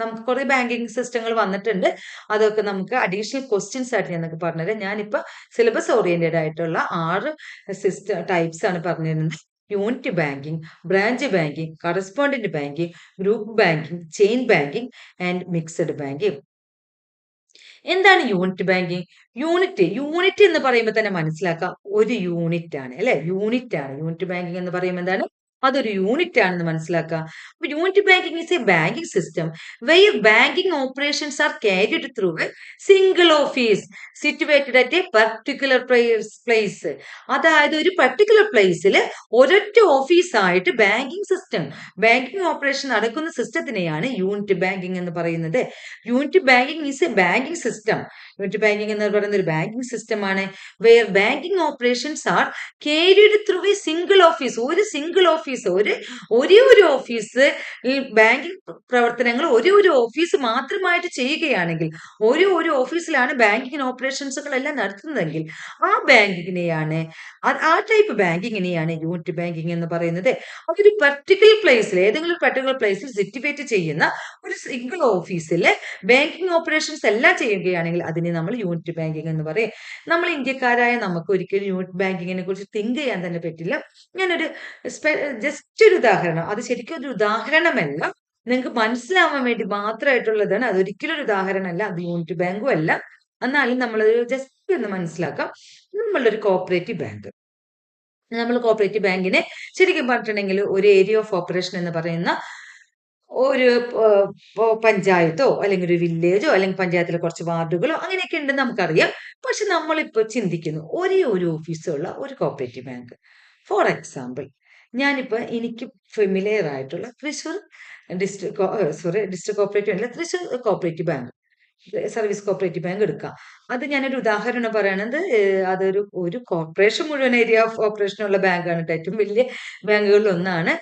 നമുക്ക് കുറെ ബാങ്കിങ് സിസ്റ്റങ്ങൾ വന്നിട്ടുണ്ട്. അതൊക്കെ നമുക്ക് അഡീഷണൽ ക്വസ്റ്റ്യൻസ് ആയിട്ട് ഞാൻ നിങ്ങൾക്ക് പറഞ്ഞുതരാം. ഞാനിപ്പോ സിലബസ് ഓറിയന്റഡ് ആയിട്ടുള്ള 6 ടൈപ്സ് ആണ് പറഞ്ഞിരുന്നത്. Unit banking, branch banking, correspondent banking, group banking, chain banking and mixed banking. എന്താണ് യൂണിറ്റ് ബാങ്കിങ്? യൂണിറ്റ് എന്ന് പറയുമ്പോൾ തന്നെ മനസ്സിലാക്കാം ഒരു യൂണിറ്റ് ആണ്, അല്ലെ? യൂണിറ്റ് ബാങ്കിങ് എന്ന് പറയുമ്പോൾ എന്താണ്? അതൊരു യൂണിറ്റ് ആണെന്ന് മനസ്സിലാക്കുക. അപ്പൊ unit banking is a banking system where banking operations are carried through a single office situated at a particular place. അതായത് ഒരു പർട്ടിക്കുലർ പ്ലേസിൽ ഒരൊറ്റ ഓഫീസായിട്ട് ബാങ്കിങ് ഓപ്പറേഷൻ നടക്കുന്ന സിസ്റ്റത്തിനെയാണ് യൂണിറ്റ് ബാങ്കിങ് എന്ന് പറയുന്നത്. Unit banking is a banking system. Unit banking എന്ന് പറയുന്ന ഒരു ബാങ്കിങ് സിസ്റ്റമാണ് where banking operations are carried through a single office. ഒരേ ഒരു ഓഫീസ് ബാങ്കിങ് പ്രവർത്തനങ്ങൾ ഒരു ഓഫീസ് മാത്രമായിട്ട് ചെയ്യുകയാണെങ്കിൽ, ഒരു ഓഫീസിലാണ് ബാങ്കിങ് ഓപ്പറേഷൻസുകൾ എല്ലാം നടത്തുന്നതെങ്കിൽ ആ ടൈപ്പ് ബാങ്കിങ്ങിനെയാണ് യൂണിറ്റ് ബാങ്കിങ് എന്ന് പറയുന്നത്. അതൊരു ഏതെങ്കിലും പർട്ടിക്കുലർ പ്ലേസിൽ സിറ്റുവേറ്റ് ചെയ്യുന്ന ഒരു സിംഗിൾ ഓഫീസിലെ ബാങ്കിങ് ഓപ്പറേഷൻസ് എല്ലാം ചെയ്യുകയാണെങ്കിൽ അതിനെ നമ്മൾ യൂണിറ്റ് ബാങ്കിങ് എന്ന് പറയും. നമ്മൾ ഇന്ത്യക്കാരായ നമുക്ക് ഒരിക്കലും യൂണിറ്റ് ബാങ്കിങ്ങിനെ കുറിച്ച് തിങ്ക് ചെയ്യാൻ തന്നെ പറ്റില്ല. ഞാനൊരു ജസ്റ്റ് ഒരു ഉദാഹരണം, അത് ശരിക്കും ഒരു ഉദാഹരണമല്ല, നിങ്ങൾക്ക് മനസ്സിലാവാൻ വേണ്ടി മാത്രമായിട്ടുള്ളതാണ്. അതൊരിക്കലും ഒരു ഉദാഹരണമല്ല, അത് യൂണിറ്റ് ബാങ്കും അല്ല. എന്നാലും നമ്മൾ ജസ്റ്റ് ഒന്ന് മനസ്സിലാക്കാം. നമ്മളൊരു കോപ്പറേറ്റീവ് ബാങ്കിനെ ശരിക്കും പറഞ്ഞിട്ടുണ്ടെങ്കിൽ ഒരു ഏരിയ ഓഫ് ഓപ്പറേഷൻ എന്ന് പറയുന്ന ഒരു പഞ്ചായത്തോ അല്ലെങ്കിൽ ഒരു വില്ലേജോ അല്ലെങ്കിൽ പഞ്ചായത്തിലെ കുറച്ച് വാർഡുകളോ അങ്ങനെയൊക്കെ ഉണ്ടെന്ന് നമുക്കറിയാം. പക്ഷെ നമ്മളിപ്പോ ചിന്തിക്കുന്നു ഒരേ ഒരു ഓഫീസുള്ള ഒരു കോപ്പറേറ്റീവ് ബാങ്ക്. ഫോർ എക്സാമ്പിൾ, എനിക്ക് ഫെമിലിയർ ആയിട്ടുള്ള തൃശ്ശൂർ ഡിസ്ട്രിക്ട് കോപ്പറേറ്റീവ് അല്ല, Thrissur cooperative bank, service cooperative bank എടുക്കാം. അത് ഞാനൊരു ഉദാഹരണം പറയണത്, അതൊരു കോർപ്പറേഷൻ മുഴുവൻ ഏരിയ ഓഫ് ഓപ്പറേഷനുള്ള ബാങ്കാണ്. ഏറ്റവും വലിയ ബാങ്കുകളിൽ ഒന്നാണ്.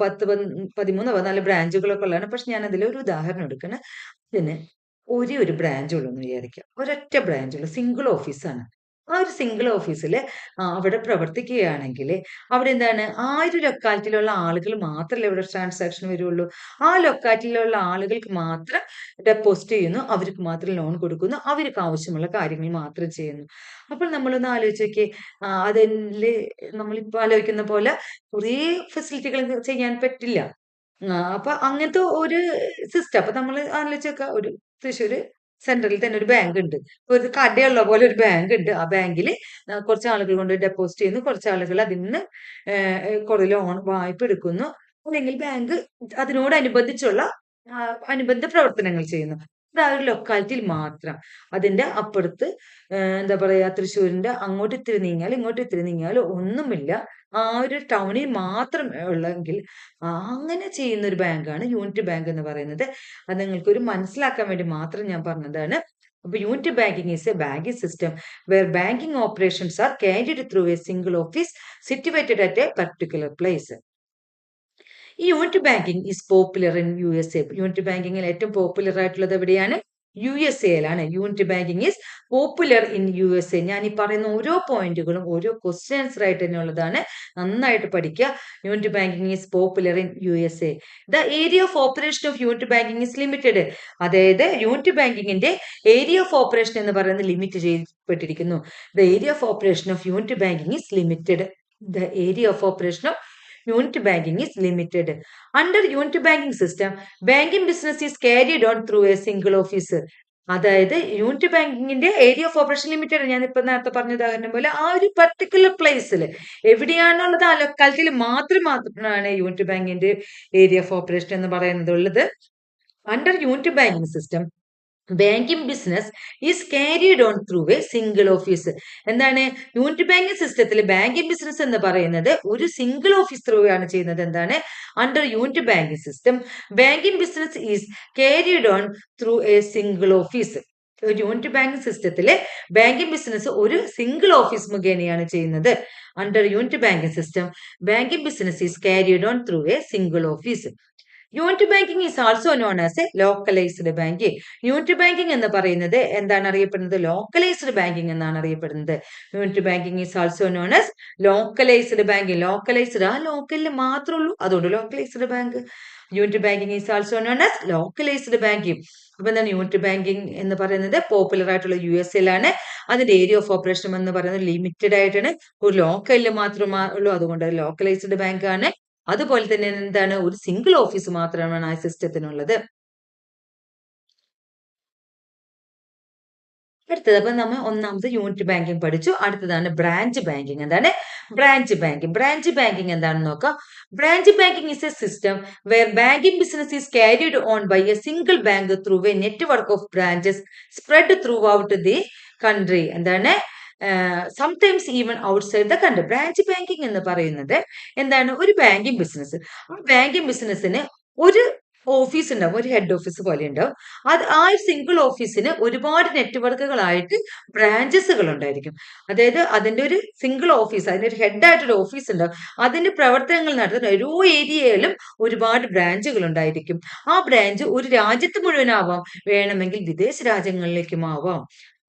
13-14 ബ്രാഞ്ചുകളൊക്കെ ഉള്ളതാണ്. പക്ഷെ ഞാൻ അതിലൊരു ഉദാഹരണം എടുക്കണം. ഇതിന് ഒരു ബ്രാഞ്ചുള്ളൂ എന്ന് വിചാരിക്കാം. ഒരൊറ്റ ബ്രാഞ്ചുള്ളൂ, സിംഗിൾ ഓഫീസാണ്. ആ ഒരു സിംഗിൾ ഓഫീസിൽ അവിടെ പ്രവർത്തിക്കുകയാണെങ്കിൽ അവിടെ എന്താണ്, ആ ഒരു ലൊക്കാലിറ്റിയിലുള്ള ആളുകൾ മാത്രമല്ലേ ഇവിടെ ട്രാൻസാക്ഷൻ വരുള്ളൂ. ആ ലൊക്കാലിറ്റിയിലുള്ള ആളുകൾക്ക് മാത്രം ഡെപ്പോസിറ്റ് ചെയ്യുന്നു, അവർക്ക് മാത്രം ലോൺ കൊടുക്കുന്നു, അവർക്ക് ആവശ്യമുള്ള കാര്യങ്ങൾ മാത്രം ചെയ്യുന്നു. അപ്പോൾ നമ്മളൊന്ന് ആലോചിച്ച് നോക്കിയേ, അതില് നമ്മളിപ്പോൾ ആലോചിക്കുന്ന പോലെ കുറേ ഫെസിലിറ്റികൾ ചെയ്യാൻ പറ്റില്ല. അപ്പൊ അങ്ങനത്തെ ഒരു സിസ്റ്റം. അപ്പൊ നമ്മൾ ആലോചിച്ച് നോക്കുക, ഒരു തൃശ്ശൂര് സെൻട്രലിൽ തന്നെ ഒരു ബാങ്ക് ഉണ്ട്. ഒരു കടയുള്ള പോലെ ഒരു ബാങ്ക് ഉണ്ട്. ആ ബാങ്കിൽ കുറച്ച് ആളുകൾ കൊണ്ട് ഡെപ്പോസിറ്റ് ചെയ്യുന്നു, കുറച്ച് ആളുകൾ അതിൽ നിന്ന് കുറെ ലോൺ വായ്പ എടുക്കുന്നു, അല്ലെങ്കിൽ ബാങ്ക് അതിനോടനുബന്ധിച്ചുള്ള അനുബന്ധ പ്രവർത്തനങ്ങൾ ചെയ്യുന്നു. ഇത് ആ ഒരു ലൊക്കാലിറ്റിയിൽ മാത്രം. അതിന്റെ അപ്പുറത്ത് എന്താ പറയാ, തൃശ്ശൂരിന്റെ അങ്ങോട്ട് ഇത്തിരി നീങ്ങിയാലും ഇങ്ങോട്ട് ഇത്തിരി നീങ്ങിയാലും ഒന്നുമില്ല. ആ ഒരു ടൗണിൽ മാത്രം ഉള്ളെങ്കിൽ അങ്ങനെ ചെയ്യുന്ന ഒരു ബാങ്കാണ് യൂണിറ്റ് ബാങ്ക് എന്ന് പറയുന്നത്. അത് നിങ്ങൾക്ക് ഒരു മനസ്സിലാക്കാൻ വേണ്ടി മാത്രം ഞാൻ പറഞ്ഞതാണ്. അപ്പൊ unit banking is a banking system where banking operations are carried through a single office situated at a particular place. ഈ unit banking is popular in USA. Unit ബാങ്കിങ്ങിൽ ഏറ്റവും പോപ്പുലർ ആയിട്ടുള്ളത് എവിടെയാണ്? USA unit banking is popular in USA. ഞാൻ ഈ പറയുന്ന ഓരോ പോയിന്റുകളും ഓരോ ക്വസ്റ്റ്യൻ ആൻസർ ആയിട്ട് തന്നെ ഉള്ളതാണ്. നന്നായിട്ട് പഠിക്കുക. Unit banking is popular in USA. The area of operation of unit banking is limited. അതായത് യൂണിറ്റ് ബാങ്കിങ്ങിന്റെ ഏരിയ ഓഫ് ഓപ്പറേഷൻ എന്ന് പറയുന്നത് ലിമിറ്റ് ചെയ്യപ്പെട്ടിരിക്കുന്നു. The area of operation of unit banking is limited. The area of operation of unit banking is limited. Under unit banking system, banking business is carried on through a single officer. അതായത് യൂണിറ്റ് ബാങ്കിങ്ങിന്റെ ഏരിയ ഓഫ് ഓപ്പറേഷൻ ലിമിറ്റഡ്, ഞാൻ ഇപ്പൊ നേരത്തെ പറഞ്ഞ ഉദാഹരണം പോലെ ആ ഒരു പർട്ടിക്കുലർ പ്ലേസിൽ എവിടെയാണുള്ളത് ആ ലൊക്കാലിറ്റിയിൽ മാത്രമാണ് യൂണിറ്റ് ബാങ്കിന്റെ ഏരിയ ഓഫ് ഓപ്പറേഷൻ എന്ന് പറയുന്നത് ഉള്ളത്. Under unit banking system banking business is carried on through a single office. എന്താണ് യൂണിറ്റ് ബാങ്കിങ് സിസ്റ്റത്തിൽ ബാങ്കിങ് ബിസിനസ് എന്ന് പറയുന്നത് ഒരു സിംഗിൾ ഓഫീസ് ത്രൂ ആണ് ചെയ്യുന്നത്. എന്താണ് under unit banking system banking business is carried on through a single office. Unit banking സിസ്റ്റത്തിലെ ബാങ്കിങ് ബിസിനസ് ഒരു സിംഗിൾ ഓഫീസ് മുഖേനയാണ് ചെയ്യുന്നത്. Under unit banking system banking business is carried on through a single office. Unit banking is also known as A localised banking. Unit banking എന്ന് പറയുന്നത് എന്താണ് അറിയപ്പെടുന്നത്? ലോക്കലൈസ്ഡ് ബാങ്കിങ് എന്നാണ് അറിയപ്പെടുന്നത്. Unit banking is also known as localised banking. Localised, ആ ലോക്കലിൽ മാത്രമേ ഉള്ളൂ, അതുകൊണ്ട് localised bank. Unit banking is also known as localised banking. അപ്പൊ എന്താണ് യൂണിറ്റ് ബാങ്കിങ് എന്ന് പറയുന്നത്? പോപ്പുലർ ആയിട്ടുള്ള USA അതിന്റെ ഏരിയ ഓഫ് ഓപ്പറേഷൻ എന്ന് പറയുന്നത് ലിമിറ്റഡ് ആയിട്ടാണ്, ഒരു ലോക്കലിൽ മാത്രമേ ഉള്ളൂ, അതുകൊണ്ട് ലോക്കലൈസ്ഡ് ബാങ്ക് ആണ്. അതുപോലെ തന്നെ എന്താണ്, ഒരു സിംഗിൾ ഓഫീസ് മാത്രമാണ് ആ സിസ്റ്റത്തിനുള്ളത്. അടുത്തത് അപ്പൊ നമ്മൾ ഒന്നാമത് യൂണിറ്റ് ബാങ്കിങ് പഠിച്ചു. അടുത്തതാണ് ബ്രാഞ്ച് ബാങ്കിങ്. എന്താണ് ബ്രാഞ്ച് ബാങ്കിങ്? ബ്രാഞ്ച് ബാങ്കിങ് എന്താണെന്ന് നോക്കാം. Branch banking is a system where banking business is carried on by a single bank through a network of branches spread throughout the country. എന്താണ് sometimes even outside the country. Branch banking എന്ന് പറയുന്നത് എന്താണ്? ഒരു ബാങ്കിങ് ബിസിനസ്. ആ ബാങ്കിങ് ബിസിനസ്സിന് ഒരു ഓഫീസ് ഉണ്ടാവും, ഒരു ഹെഡ് ഓഫീസ് പോലെ ഉണ്ടാവും. അത് ആ ഒരു സിംഗിൾ ഓഫീസിന് ഒരുപാട് നെറ്റ്വർക്കുകളായിട്ട് ബ്രാഞ്ചസുകൾ ഉണ്ടായിരിക്കും. അതായത് അതിന്റെ ഒരു സിംഗിൾ ഓഫീസ്, അതിന്റെ ഒരു ഹെഡ് ആയിട്ടൊരു ഓഫീസ് ഉണ്ടാവും. അതിന്റെ പ്രവർത്തനങ്ങൾ നടത്തുന്ന ഓരോ ഏരിയയിലും ഒരുപാട് ബ്രാഞ്ചുകൾ ഉണ്ടായിരിക്കും. ആ ബ്രാഞ്ച് ഒരു രാജ്യത്ത് മുഴുവനാവാം, വേണമെങ്കിൽ വിദേശ രാജ്യങ്ങളിലേക്കും ആവാം.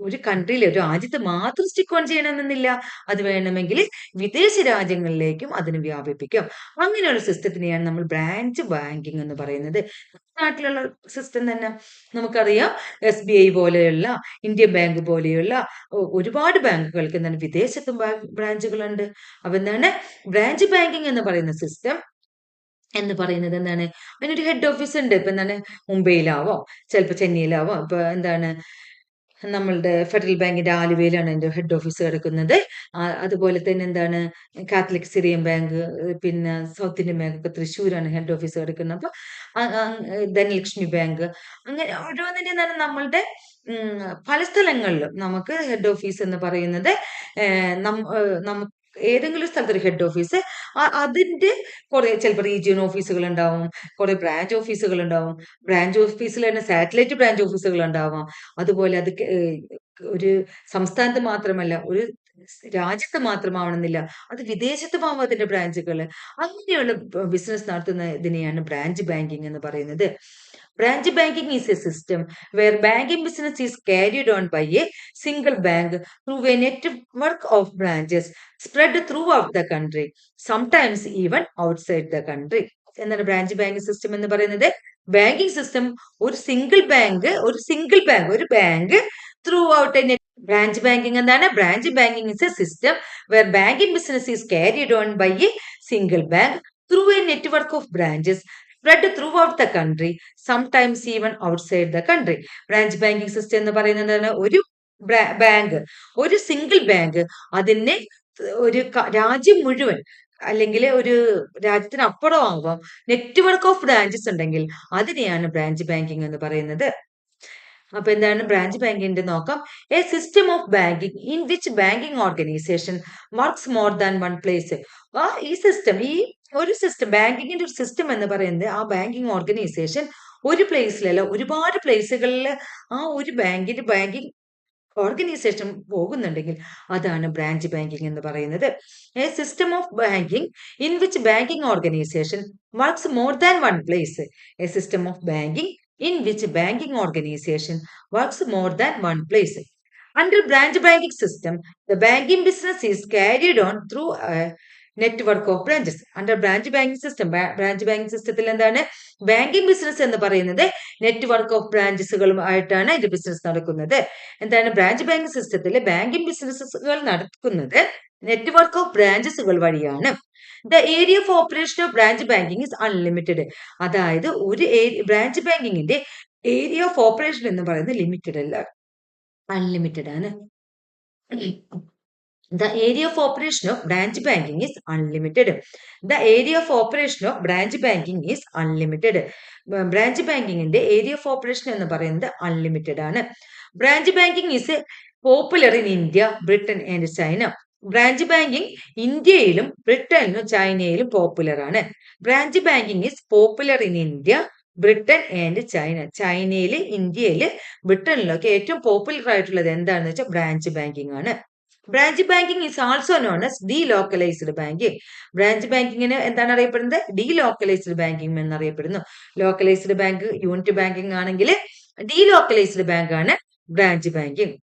ഒരു കൺട്രിയിൽ ഒരു രാജ്യത്ത് മാത്രം സ്റ്റിക്ക് ഓൺ ചെയ്യണമെന്നില്ല, അത് വേണമെങ്കിൽ വിദേശ രാജ്യങ്ങളിലേക്കും അതിന് വ്യാപിപ്പിക്കാം. അങ്ങനെയുള്ള സിസ്റ്റത്തിനെയാണ് നമ്മൾ ബ്രാഞ്ച് ബാങ്കിങ് എന്ന് പറയുന്നത്. നാട്ടിലുള്ള സിസ്റ്റം തന്നെ നമുക്കറിയാം. SBI പോലെയുള്ള, ഇന്ത്യൻ ബാങ്ക് പോലെയുള്ള ഒരുപാട് ബാങ്കുകൾക്ക് എന്താണ് വിദേശത്തും ബ്രാഞ്ചുകളുണ്ട്. അപ്പൊ എന്താണ് ബ്രാഞ്ച് ബാങ്കിങ് എന്ന് പറയുന്ന സിസ്റ്റം എന്ന് പറയുന്നത്? എന്താണ്, അതിനൊരു ഹെഡ് ഓഫീസ് ഉണ്ട്. ഇപ്പൊ എന്താണ് മുംബൈയിലാവാം, ചിലപ്പോൾ ചെന്നൈയിലാവാം. ഇപ്പൊ എന്താണ് നമ്മളുടെ ഫെഡറൽ ബാങ്കിന്റെ ആലുവയിലാണ് അതിന്റെ ഹെഡ് ഓഫീസ് കിടക്കുന്നത്. അതുപോലെ തന്നെ എന്താണ് കാത്തലിക് സിറിയൻ ബാങ്ക്, പിന്നെ സൗത്ത് ഇന്ത്യൻ ബാങ്ക് ഒക്കെ തൃശ്ശൂരാണ് ഹെഡ് ഓഫീസ് കിടക്കുന്നത്. അപ്പൊ ധനലക്ഷ്മി ബാങ്ക്, അങ്ങനെ ഓരോന്നിന്റെ എന്താണ് നമ്മളുടെ പല സ്ഥലങ്ങളിലും നമുക്ക് ഹെഡ് ഓഫീസ് എന്ന് പറയുന്നത് നമുക്ക് ഏതെങ്കിലും സ്ഥലത്തൊരു ഹെഡ് ഓഫീസ്, അതിന്റെ കുറെ ചിലപ്പോൾ റീജിയൻ ഓഫീസുകൾ ഉണ്ടാവും, കുറെ ബ്രാഞ്ച് ഓഫീസുകൾ ഉണ്ടാവും. ബ്രാഞ്ച് ഓഫീസിൽ തന്നെ സാറ്റലൈറ്റ് ബ്രാഞ്ച് ഓഫീസുകൾ ഉണ്ടാവാം. അതുപോലെ അത് ഒരു സംസ്ഥാനത്ത് മാത്രമല്ല, ഒരു രാജ്യത്ത് മാത്രമാവണമെന്നില്ല, അത് വിദേശത്തുമാവും അതിന്റെ ബ്രാഞ്ചുകൾ. അങ്ങനെയുള്ള ബിസിനസ് നടത്തുന്നതിനെയാണ് ബ്രാഞ്ച് ബാങ്കിങ് എന്ന് പറയുന്നത്. Branch banking is a system where banking business is carried on by a single bank through a network of branches spread throughout the country, sometimes even outside the country. എന്താണ് ബ്രാഞ്ച് ബാങ്കിങ് സിസ്റ്റം എന്ന് പറയുന്നത്? ബാങ്കിങ് സിസ്റ്റം ഒരു സിംഗിൾ ബാങ്ക്, ഒരു bank throughout a branch banking. എന്താണ് branch banking is a system where banking business is carried on by a single bank through a network of branches spread throughout the country, sometimes even outside the country. Branch banking system എന്ന് പറയുന്നത് ഒരു ബാങ്ക്, ഒരു സിംഗിൾ ബാങ്ക്, അതിനെ ഒരു രാജ്യം മുഴുവൻ അല്ലെങ്കിൽ ഒരു രാജ്യത്തിന് അപ്പുറം ആവാം നെറ്റ്വർക്ക് ഓഫ് ബ്രാഞ്ചസ് ഉണ്ടെങ്കിൽ അതിനെയാണ് ബ്രാഞ്ച് ബാങ്കിങ് എന്ന് പറയുന്നത്. അപ്പൊ എന്താണ് ബ്രാഞ്ച് ബാങ്കിന്റെ നോക്കാം. A system of banking in which banking organisation works more than one place. ഈ സിസ്റ്റം, ഈ ഒരു സിസ്റ്റം, ബാങ്കിങ്ങിന്റെ ഒരു സിസ്റ്റം എന്ന് പറയുന്നത് ആ ബാങ്കിങ് ഓർഗനൈസേഷൻ ഒരു പ്ലേസിലല്ല ഒരുപാട് പ്ലേസുകളിൽ ആ ഒരു ബാങ്കിങ് ഓർഗനൈസേഷൻ പോകുന്നുണ്ടെങ്കിൽ അതാണ് ബ്രാഞ്ച് ബാങ്കിങ് എന്ന് പറയുന്നത്. A system of banking in which banking organisation works more than one place. A system of banking in which banking organization works more than one place. Under branch banking system, the banking business is carried on through a network of branches. Under branch banking system, branch banking systemത്തിൽ എന്താണ് ബാങ്കിങ് ബിസിനസ് എന്ന് പറയുന്നത് നെറ്റ്വർക്ക് ഓഫ് ബ്രാഞ്ചസുകളുമായിട്ടാണ് ഇതിന്റെ ബിസിനസ് നടക്കുന്നത്. എന്താണ് ബ്രാഞ്ച് ബാങ്കിങ് സിസ്റ്റത്തിൽ ബാങ്കിങ് ബിസിനസ്സുകൾ നടക്കുന്നത് നെറ്റ്വർക്ക് ഓഫ് ബ്രാഞ്ചസുകൾ വഴിയാണ്. The area of operation of branch banking is unlimited. അതായത് ഒരു ബ്രാഞ്ച് ബാങ്കിങ്ങിന്റെ ഏരിയ ഓഫ് ഓപ്പറേഷൻ എന്ന് പറയുന്നത് ലിമിറ്റഡ് അല്ല, അൺലിമിറ്റഡ് ആണ്. The area of operation of branch banking is unlimited. The area of operation of branch banking is unlimited. Branch ബാങ്കിങ്ങിന്റെ ഏരിയ ഓഫ് ഓപ്പറേഷൻ എന്ന് പറയുന്നത് അൺലിമിറ്റഡ് ആണ്. Branch banking is popular in India, Britain and China. ബ്രാഞ്ച് ബാങ്കിങ് ഇന്ത്യയിലും ബ്രിട്ടനിലും ചൈനയിലും പോപ്പുലർ ആണ്. Branch banking is popular in India, Britain and China. ചൈനയില്, ഇന്ത്യയില്, ബ്രിട്ടനിലൊക്കെ ഏറ്റവും പോപ്പുലർ ആയിട്ടുള്ളത് എന്താണെന്ന് വെച്ചാൽ ബ്രാഞ്ച് ബാങ്കിങ് ആണ്. Branch banking is also known as delocalised banking. Branch ബാങ്കിങ്ങിന് എന്താണ് അറിയപ്പെടുന്നത്? ഡീലോക്കലൈസ്ഡ് ബാങ്കിങ് എന്നറിയപ്പെടുന്നു. ലോക്കലൈസ്ഡ് ബാങ്ക് യൂണിറ്റ് ബാങ്കിങ് ആണെങ്കിൽ ഡീലോക്കലൈസ്ഡ് ബാങ്ക് ആണ് ബ്രാഞ്ച് ബാങ്കിങ്.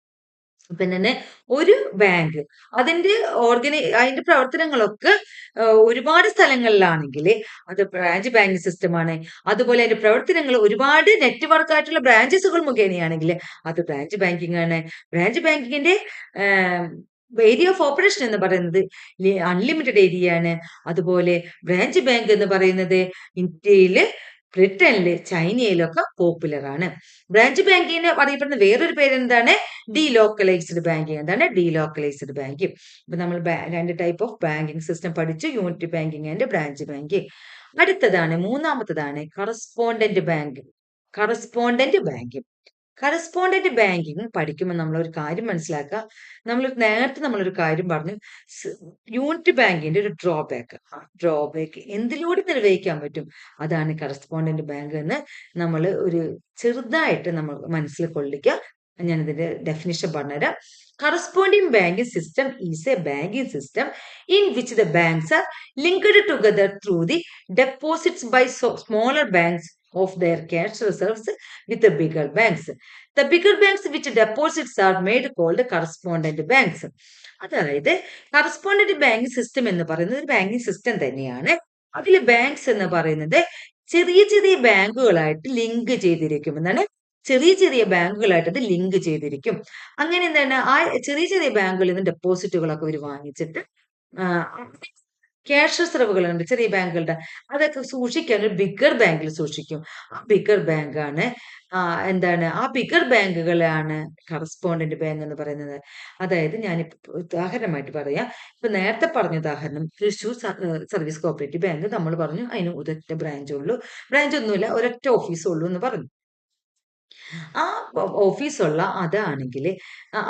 പിന്നെ ഒരു ബാങ്ക് അതിന്റെ അതിന്റെ പ്രവർത്തനങ്ങളൊക്കെ ഒരുപാട് സ്ഥലങ്ങളിലാണെങ്കിൽ അത് ബ്രാഞ്ച് ബാങ്കിങ് സിസ്റ്റമാണ്. അതുപോലെ അതിന്റെ പ്രവർത്തനങ്ങൾ ഒരുപാട് നെറ്റ്വർക്ക് ആയിട്ടുള്ള ബ്രാഞ്ചസുകൾ മുഖേനയാണെങ്കിൽ അത് ബ്രാഞ്ച് ബാങ്കിങ് ആണ്. ബ്രാഞ്ച് ബാങ്കിങ്ങിന്റെ ഏരിയ ഓഫ് ഓപ്പറേഷൻ എന്ന് പറയുന്നത് അൺലിമിറ്റഡ് ഏരിയ ആണ്. അതുപോലെ ബ്രാഞ്ച് ബാങ്ക് എന്ന് പറയുന്നത് ഇന്ത്യയില്, ബ്രിട്ടനില്, ചൈനയിലൊക്കെ പോപ്പുലർ ആണ്. ബ്രാഞ്ച് ബാങ്കിങ്ങിന് അറിയപ്പെടുന്ന വേറൊരു പേര് എന്താണ്? Delocalised banking. എന്താണ് ഡീലോക്കലൈസ്ഡ് ബാങ്കിങ്? ഇപ്പൊ നമ്മൾ രണ്ട് ടൈപ്പ് ഓഫ് ബാങ്കിങ് സിസ്റ്റം പഠിച്ചു, unit banking and branch banking. അടുത്തതാണ് മൂന്നാമത്തതാണ് correspondent bank. Correspondent banking. Correspondent banking പഠിക്കുമ്പോൾ നമ്മൾ ഒരു കാര്യം മനസ്സിലാക്കുക. നേരത്തെ നമ്മളൊരു കാര്യം പറഞ്ഞു, യൂണിറ്റ് ബാങ്കിന്റെ ഒരു ഡ്രോബാക്ക്. ആ ഡ്രോബാക്ക് എന്തിലൂടെ നിർവഹിക്കാൻ പറ്റും? അതാണ് കറസ്പോണ്ടന്റ് ബാങ്ക് എന്ന് നമ്മൾ ഒരു ചെറുതായിട്ട് നമ്മൾ മനസ്സിൽ കൊള്ളിക്കുക. ഞാനിതിന്റെ ഡെഫിനിഷൻ പറഞ്ഞുതരാം. Corresponding banking system is a banking system in which the banks are linked together through the deposits by smaller banks of their cash reserves with the bigger banks. The bigger banks which deposits are made called correspondent banks. അതായത് കറസ്പോണ്ടന്റ് ബാങ്കിങ് സിസ്റ്റം എന്ന് പറയുന്നത് ഒരു ബാങ്കിങ് സിസ്റ്റം തന്നെയാണ്. അതിൽ ബാങ്ക്സ് എന്ന് പറയുന്നത് ചെറിയ ചെറിയ ബാങ്കുകളായിട്ട് ലിങ്ക് ചെയ്തിരിക്കും. എന്താണ്? ചെറിയ ചെറിയ ബാങ്കുകളായിട്ട് അത് ലിങ്ക് ചെയ്തിരിക്കും. അങ്ങനെ എന്താണ് ആ ചെറിയ ചെറിയ ബാങ്കുകളിൽ നിന്ന് ഡെപ്പോസിറ്റുകളൊക്കെ അവർ വാങ്ങിച്ചിട്ട് ക്യാഷ് റിസർവുകളുണ്ട് ചെറിയ ബാങ്കുകളുടെ, അതൊക്കെ സൂക്ഷിക്കാൻ ഒരു ബിഗർ ബാങ്കിൽ സൂക്ഷിക്കും. ആ ബിഗർ ബാങ്കാണ് എന്താണ് ആ ബിഗർ ബാങ്കുകളാണ് കറസ്പോണ്ടന്റ് ബാങ്ക് എന്ന് പറയുന്നത്. അതായത് ഞാനിപ്പോ ഉദാഹരണമായിട്ട് പറയാം. ഇപ്പൊ നേരത്തെ പറഞ്ഞ ഉദാഹരണം തൃശ്ശൂർ സർവീസ് കോപ്പറേറ്റീവ് ബാങ്ക് നമ്മൾ പറഞ്ഞു അതിന് ഒരൊറ്റ ബ്രാഞ്ചേ ഉള്ളൂ, ബ്രാഞ്ച് ഒന്നുമില്ല, ഒരൊറ്റ ഓഫീസേ ഉള്ളൂ എന്ന് പറഞ്ഞു. ആ ഓഫീസുള്ള അതാണെങ്കിൽ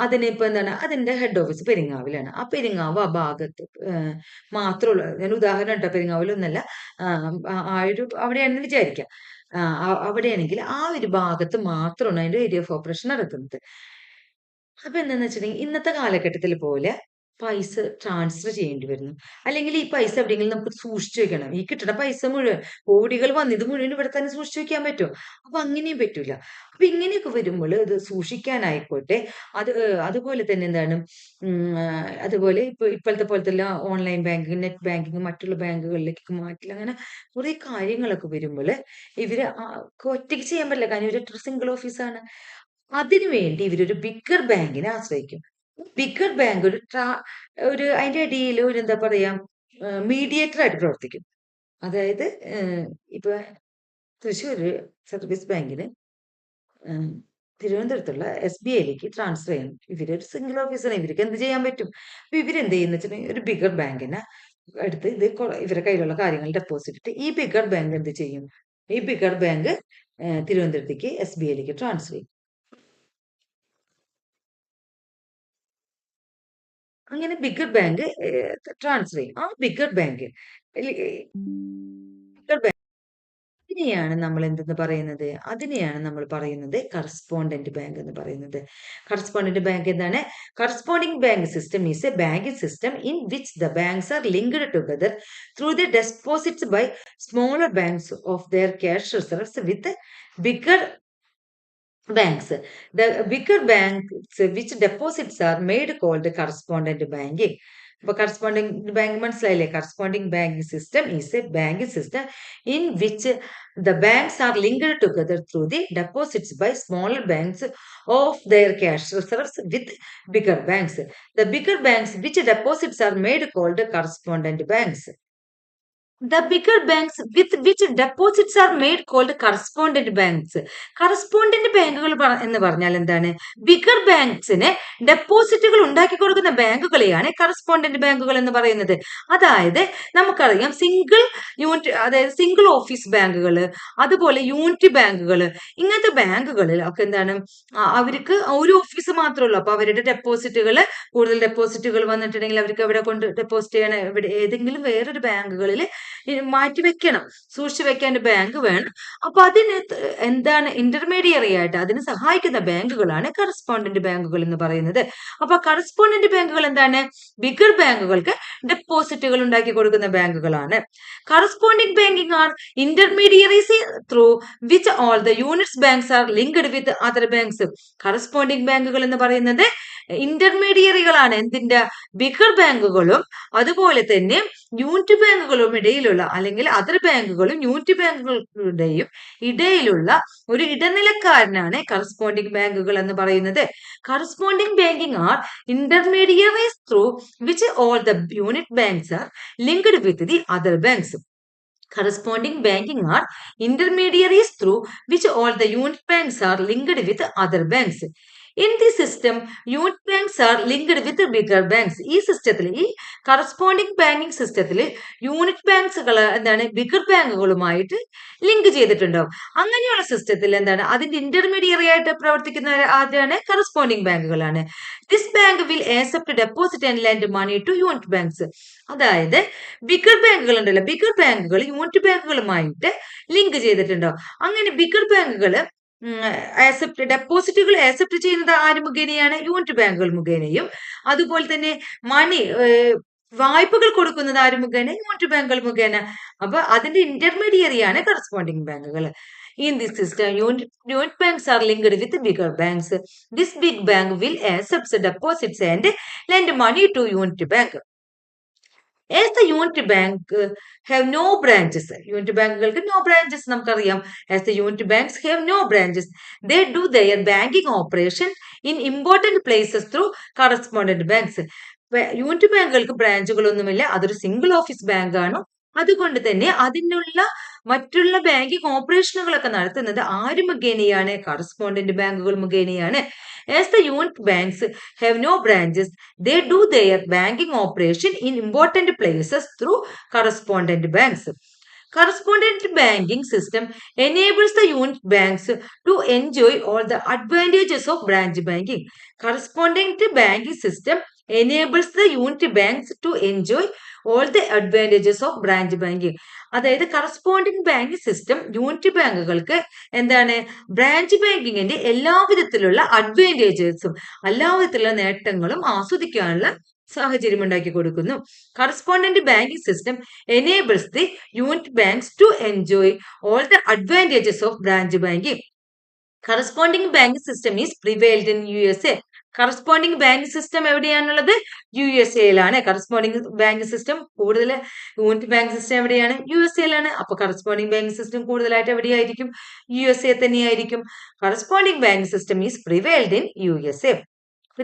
അതിനിപ്പോ എന്താണ് അതിന്റെ ഹെഡ് ഓഫീസ് പെരിങ്ങാവിലാണ്. ആ പെരിങ്ങാവ് ആ ഭാഗത്ത് മാത്രമുള്ള, ഞാൻ ഉദാഹരണം കേട്ടോ, പെരിങ്ങാവിലൊന്നല്ല, ആ ഒരു അവിടെയാണെന്ന് വിചാരിക്കാം. അവിടെയാണെങ്കിൽ ആ ഒരു ഭാഗത്ത് മാത്രമാണ് അതിന്റെ ഏരിയ ഓഫ് ഓപ്പറേഷൻ നടക്കുന്നത്. അപ്പൊ എന്താന്ന് വെച്ചിട്ടുണ്ടെങ്കിൽ ഇന്നത്തെ കാലഘട്ടത്തിൽ പോലെ പൈസ ട്രാൻസ്ഫർ ചെയ്യേണ്ടി വരുന്നു. അല്ലെങ്കിൽ ഈ പൈസ എവിടെയെങ്കിലും നമുക്ക് സൂക്ഷിച്ചു വെക്കണം. ഈ കിട്ടുന്ന പൈസ മുഴുവൻ, കോടികൾ വന്നത് മുഴുവൻ ഇവിടെ തന്നെ സൂക്ഷിച്ചു വെക്കാൻ പറ്റുമോ? അപ്പൊ അങ്ങനെയും പറ്റൂല. അപ്പൊ ഇങ്ങനെയൊക്കെ വരുമ്പോൾ ഇത് സൂക്ഷിക്കാനായിക്കോട്ടെ, അതുപോലെ തന്നെ എന്താണ് അതുപോലെ ഇപ്പോഴത്തെ പോലത്തെ ഓൺലൈൻ ബാങ്കിങ്, നെറ്റ് ബാങ്കിങ് മറ്റുള്ള ബാങ്കുകളിലേക്ക് മാറ്റില്ല, അങ്ങനെ കുറെ കാര്യങ്ങളൊക്കെ വരുമ്പോൾ ഇവര് ഒറ്റയ്ക്ക് ചെയ്യാൻ പറ്റില്ല. കാരണം ഇവര് സിംഗിൾ ഓഫീസാണ്. അതിനുവേണ്ടി ഇവരൊരു ബിഗർ ബാങ്കിനെ ആശ്രയിക്കും. ബിഗർ ബാങ്ക് ഒരു അതിന്റെ ഇടയിൽ ഒരു എന്താ പറയാ മീഡിയേറ്റർ ആയിട്ട് പ്രവർത്തിക്കും. അതായത് ഇപ്പൊ തൃശ്ശൂർ സർവീസ് ബാങ്കിന് തിരുവനന്തപുരത്തുള്ള SBIയിലേക്ക് ട്രാൻസ്ഫർ ചെയ്യണം. ഇവരൊരു സിംഗിൾ ഓഫീസറാണ്, ഇവർക്ക് എന്ത് ചെയ്യാൻ പറ്റും? അപ്പൊ ഇവരെന്ത് ചെയ്യുന്ന വെച്ചിട്ടുണ്ടെങ്കിൽ ഒരു ബിഗർ ബാങ്കിനെ എടുത്ത് ഇവരുടെ കയ്യിലുള്ള കാര്യങ്ങൾ ഡെപ്പോസിറ്റ് ഇട്ട് ഈ ബിഗർ ബാങ്ക് എന്ത് ചെയ്യും? ഈ ബിഗർ ബാങ്ക് തിരുവനന്തപുരത്തേക്ക് SBIയിലേക്ക് ട്രാൻസ്ഫർ ചെയ്യും. അങ്ങനെ ബിഗർ ബാങ്ക് ട്രാൻസ്ഫർ ചെയ്യും. ആ ബിഗർ ബാങ്ക് അതിനെയാണ് നമ്മൾ എന്തെന്ന് പറയുന്നത്? അതിനെയാണ് നമ്മൾ പറയുന്നത് കറസ്പോണ്ടന്റ് ബാങ്ക് എന്ന് പറയുന്നത്. കറസ്പോണ്ടന്റ് ബാങ്ക് എന്താണ്? Corresponding bank system is a banking system in which the banks are linked together through the deposits by smaller banks of their cash reserves with bigger banks. The bigger banks which deposits are made called correspondent banking. അപ്പോൾ കറസ്പോണ്ടിങ് ബാങ്ക് മനസ്സിലായില്ലേ? Corresponding banking system is a banking system in which the banks are linked together through the deposits by smaller banks of their cash reserves with bigger banks. The bigger banks which deposits are made called correspondent banks. The bigger banks with which deposits are made called correspondent banks. Correspondent ബാങ്കുകൾ എന്ന് പറഞ്ഞാൽ എന്താണ്? ബിഗർ ബാങ്ക്സിന് ഡെപ്പോസിറ്റുകൾ ഉണ്ടാക്കി കൊടുക്കുന്ന ബാങ്കുകളെയാണ് കറസ്പോണ്ടന്റ് ബാങ്കുകൾ എന്ന് പറയുന്നത്. അതായത് നമുക്കറിയാം സിംഗിൾ യൂണിറ്റ്, അതായത് സിംഗിൾ ഓഫീസ് ബാങ്കുകൾ, അതുപോലെ യൂണിറ്റ് ബാങ്കുകൾ, ഇങ്ങനത്തെ ബാങ്കുകളിൽ ഒക്കെ എന്താണ് അവർക്ക് ഒരു ഓഫീസ് മാത്രമേ ഉള്ളൂ. അപ്പൊ അവരുടെ ഡെപ്പോസിറ്റുകൾ, കൂടുതൽ ഡെപ്പോസിറ്റുകൾ വന്നിട്ടുണ്ടെങ്കിൽ അവർക്ക് അവിടെ കൊണ്ട് ഡെപ്പോസിറ്റ് ചെയ്യണം, ഇവിടെ ഏതെങ്കിലും വേറൊരു ബാങ്കുകളിൽ മാറ്റി വെക്കണം, സൂക്ഷിച്ചു വെക്കാൻ ബാങ്ക് വേണം. അപ്പൊ അതിന് എന്താണ് ഇന്റർമീഡിയറി ആയിട്ട് അതിന് സഹായിക്കുന്ന ബാങ്കുകളാണ് കറസ്പോണ്ടന്റ് ബാങ്കുകൾ എന്ന് പറയുന്നത്. അപ്പൊ കറസ്പോണ്ടന്റ് ബാങ്കുകൾ എന്താണ്? ബിഗർ ബാങ്കുകൾക്ക് ഡെപ്പോസിറ്റുകൾ ഉണ്ടാക്കി കൊടുക്കുന്ന ബാങ്കുകളാണ്. Corresponding banking are intermediaries through which all the units banks are linked with other banks. Corresponding ബാങ്കുകൾ എന്ന് പറയുന്നത് ഇന്റർമീഡിയറികളാണ്. എന്തിന്റെ? ബിഗർ ബാങ്കുകളും അതുപോലെ തന്നെ യൂണിറ്റ് ബാങ്കുകളും ഇടയിലുള്ള, അല്ലെങ്കിൽ അതർ ബാങ്കുകളും യൂണിറ്റ് ബാങ്കുകളുടെയും ഇടയിലുള്ള ഒരു ഇടനിലക്കാരനാണ് കറസ്പോണ്ടിങ് ബാങ്കുകൾ എന്ന് പറയുന്നത്. Corresponding banking are intermediaries through which all the unit banks are linked with the other banks. Corresponding banking are intermediaries through which all the unit banks are linked with other banks. In this system, unit banks are linked with bigger banks. ഈ സിസ്റ്റത്തിൽ, ഈ കറസ്പോണ്ടിങ് ബാങ്കിങ് സിസ്റ്റത്തിൽ യൂണിറ്റ് ബാങ്ക്സുകൾ എന്താണ് ബിഗർ ബാങ്കുകളുമായിട്ട് ലിങ്ക് ചെയ്തിട്ടുണ്ടാവും. അങ്ങനെയുള്ള സിസ്റ്റത്തിൽ എന്താണ് അതിന്റെ ഇന്റർമീഡിയറി ആയിട്ട് പ്രവർത്തിക്കുന്ന ആദ്യമാണ് കറസ്പോണ്ടിങ് ബാങ്കുകളാണ്. This bank will accept deposit and lend money to unit banks. അതായത് ബിഗർ ബാങ്കുകൾ ഉണ്ടല്ലോ, ബിഗർ ബാങ്കുകൾ യൂണിറ്റ് ബാങ്കുകളുമായിട്ട് ലിങ്ക് ചെയ്തിട്ടുണ്ടാവും. അങ്ങനെ ബിഗർ ബാങ്കുകൾ ഡെപ്പോസിറ്റുകൾ ആക്സെപ്റ്റ് ചെയ്യുന്നത് ആര് മുഖേനയാണ്? യൂണിറ്റ് ബാങ്കുകൾ മുഖേനയും. അതുപോലെ തന്നെ മണി, വായ്പകൾ കൊടുക്കുന്നത് ആര് മുഖേന? യൂണിറ്റ് ബാങ്കുകൾ മുഖേന. അപ്പൊ അതിന്റെ ഇന്റർമീഡിയറിയാണ് കറസ്പോണ്ടിങ് ബാങ്കുകൾ. In this system, unit banks are linked with bigger banks. This big bank will accept deposits and lend money to unit bank. As the unit bank have no branches, unit bankകൾക്ക് no branches നമുക്കറിയാം. As the unit banks have no branches, they do their banking operation in important places through correspondent banks. Unit ബാങ്കുകൾക്ക് ബ്രാഞ്ചുകളൊന്നുമില്ല, അതൊരു സിംഗിൾ ഓഫീസ് ബാങ്ക് ആണ്. അതുകൊണ്ട് തന്നെ അതിനുള്ള മറ്റുള്ള ബാങ്കിങ് ഓപ്പറേഷനുകളൊക്കെ നടത്തുന്നത് ആര് മുഖേനയാണ്? കറസ്പോണ്ടന്റ് ബാങ്കുകൾ മുഖേനയാണ്. As the unit banks have no branches, they do their banking operation in important places through correspondent banks. Correspondent banking system enables the unit banks to enjoy all the advantages of branch banking. Correspondent banking system enables the unit banks to enjoy all the advantages of branch banking. അതായത് കറസ്പോണ്ടിങ് ബാങ്കിങ് സിസ്റ്റം യൂണിറ്റ് ബാങ്കുകൾക്ക് എന്താണ് ബ്രാഞ്ച് ബാങ്കിങ്ങിന്റെ എല്ലാവിധത്തിലുള്ള അഡ്വാൻറ്റേജസും എല്ലാവിധത്തിലുള്ള നേട്ടങ്ങളും ആസ്വദിക്കാനുള്ള സാഹചര്യം ഉണ്ടാക്കി കൊടുക്കുന്നു. Correspondent banking system enables the unit banks to enjoy all the advantages of branch banking. Corresponding banking system is prevailed in USA. Corresponding bank system എവിടെയാണുള്ളത്? USA-യിലാണ്. കറസ്പോണ്ടിങ് ബാങ്ക് സിസ്റ്റം കൂടുതൽ, യൂണിറ്റ് ബാങ്ക് സിസ്റ്റം എവിടെയാണ്? USA-യിലാണ്. അപ്പൊ കറസ്പോണ്ടിങ് ബാങ്ക് സിസ്റ്റം കൂടുതലായിട്ട് എവിടെയായിരിക്കും? USA തന്നെയായിരിക്കും. Corresponding bank system is prevailed in USA.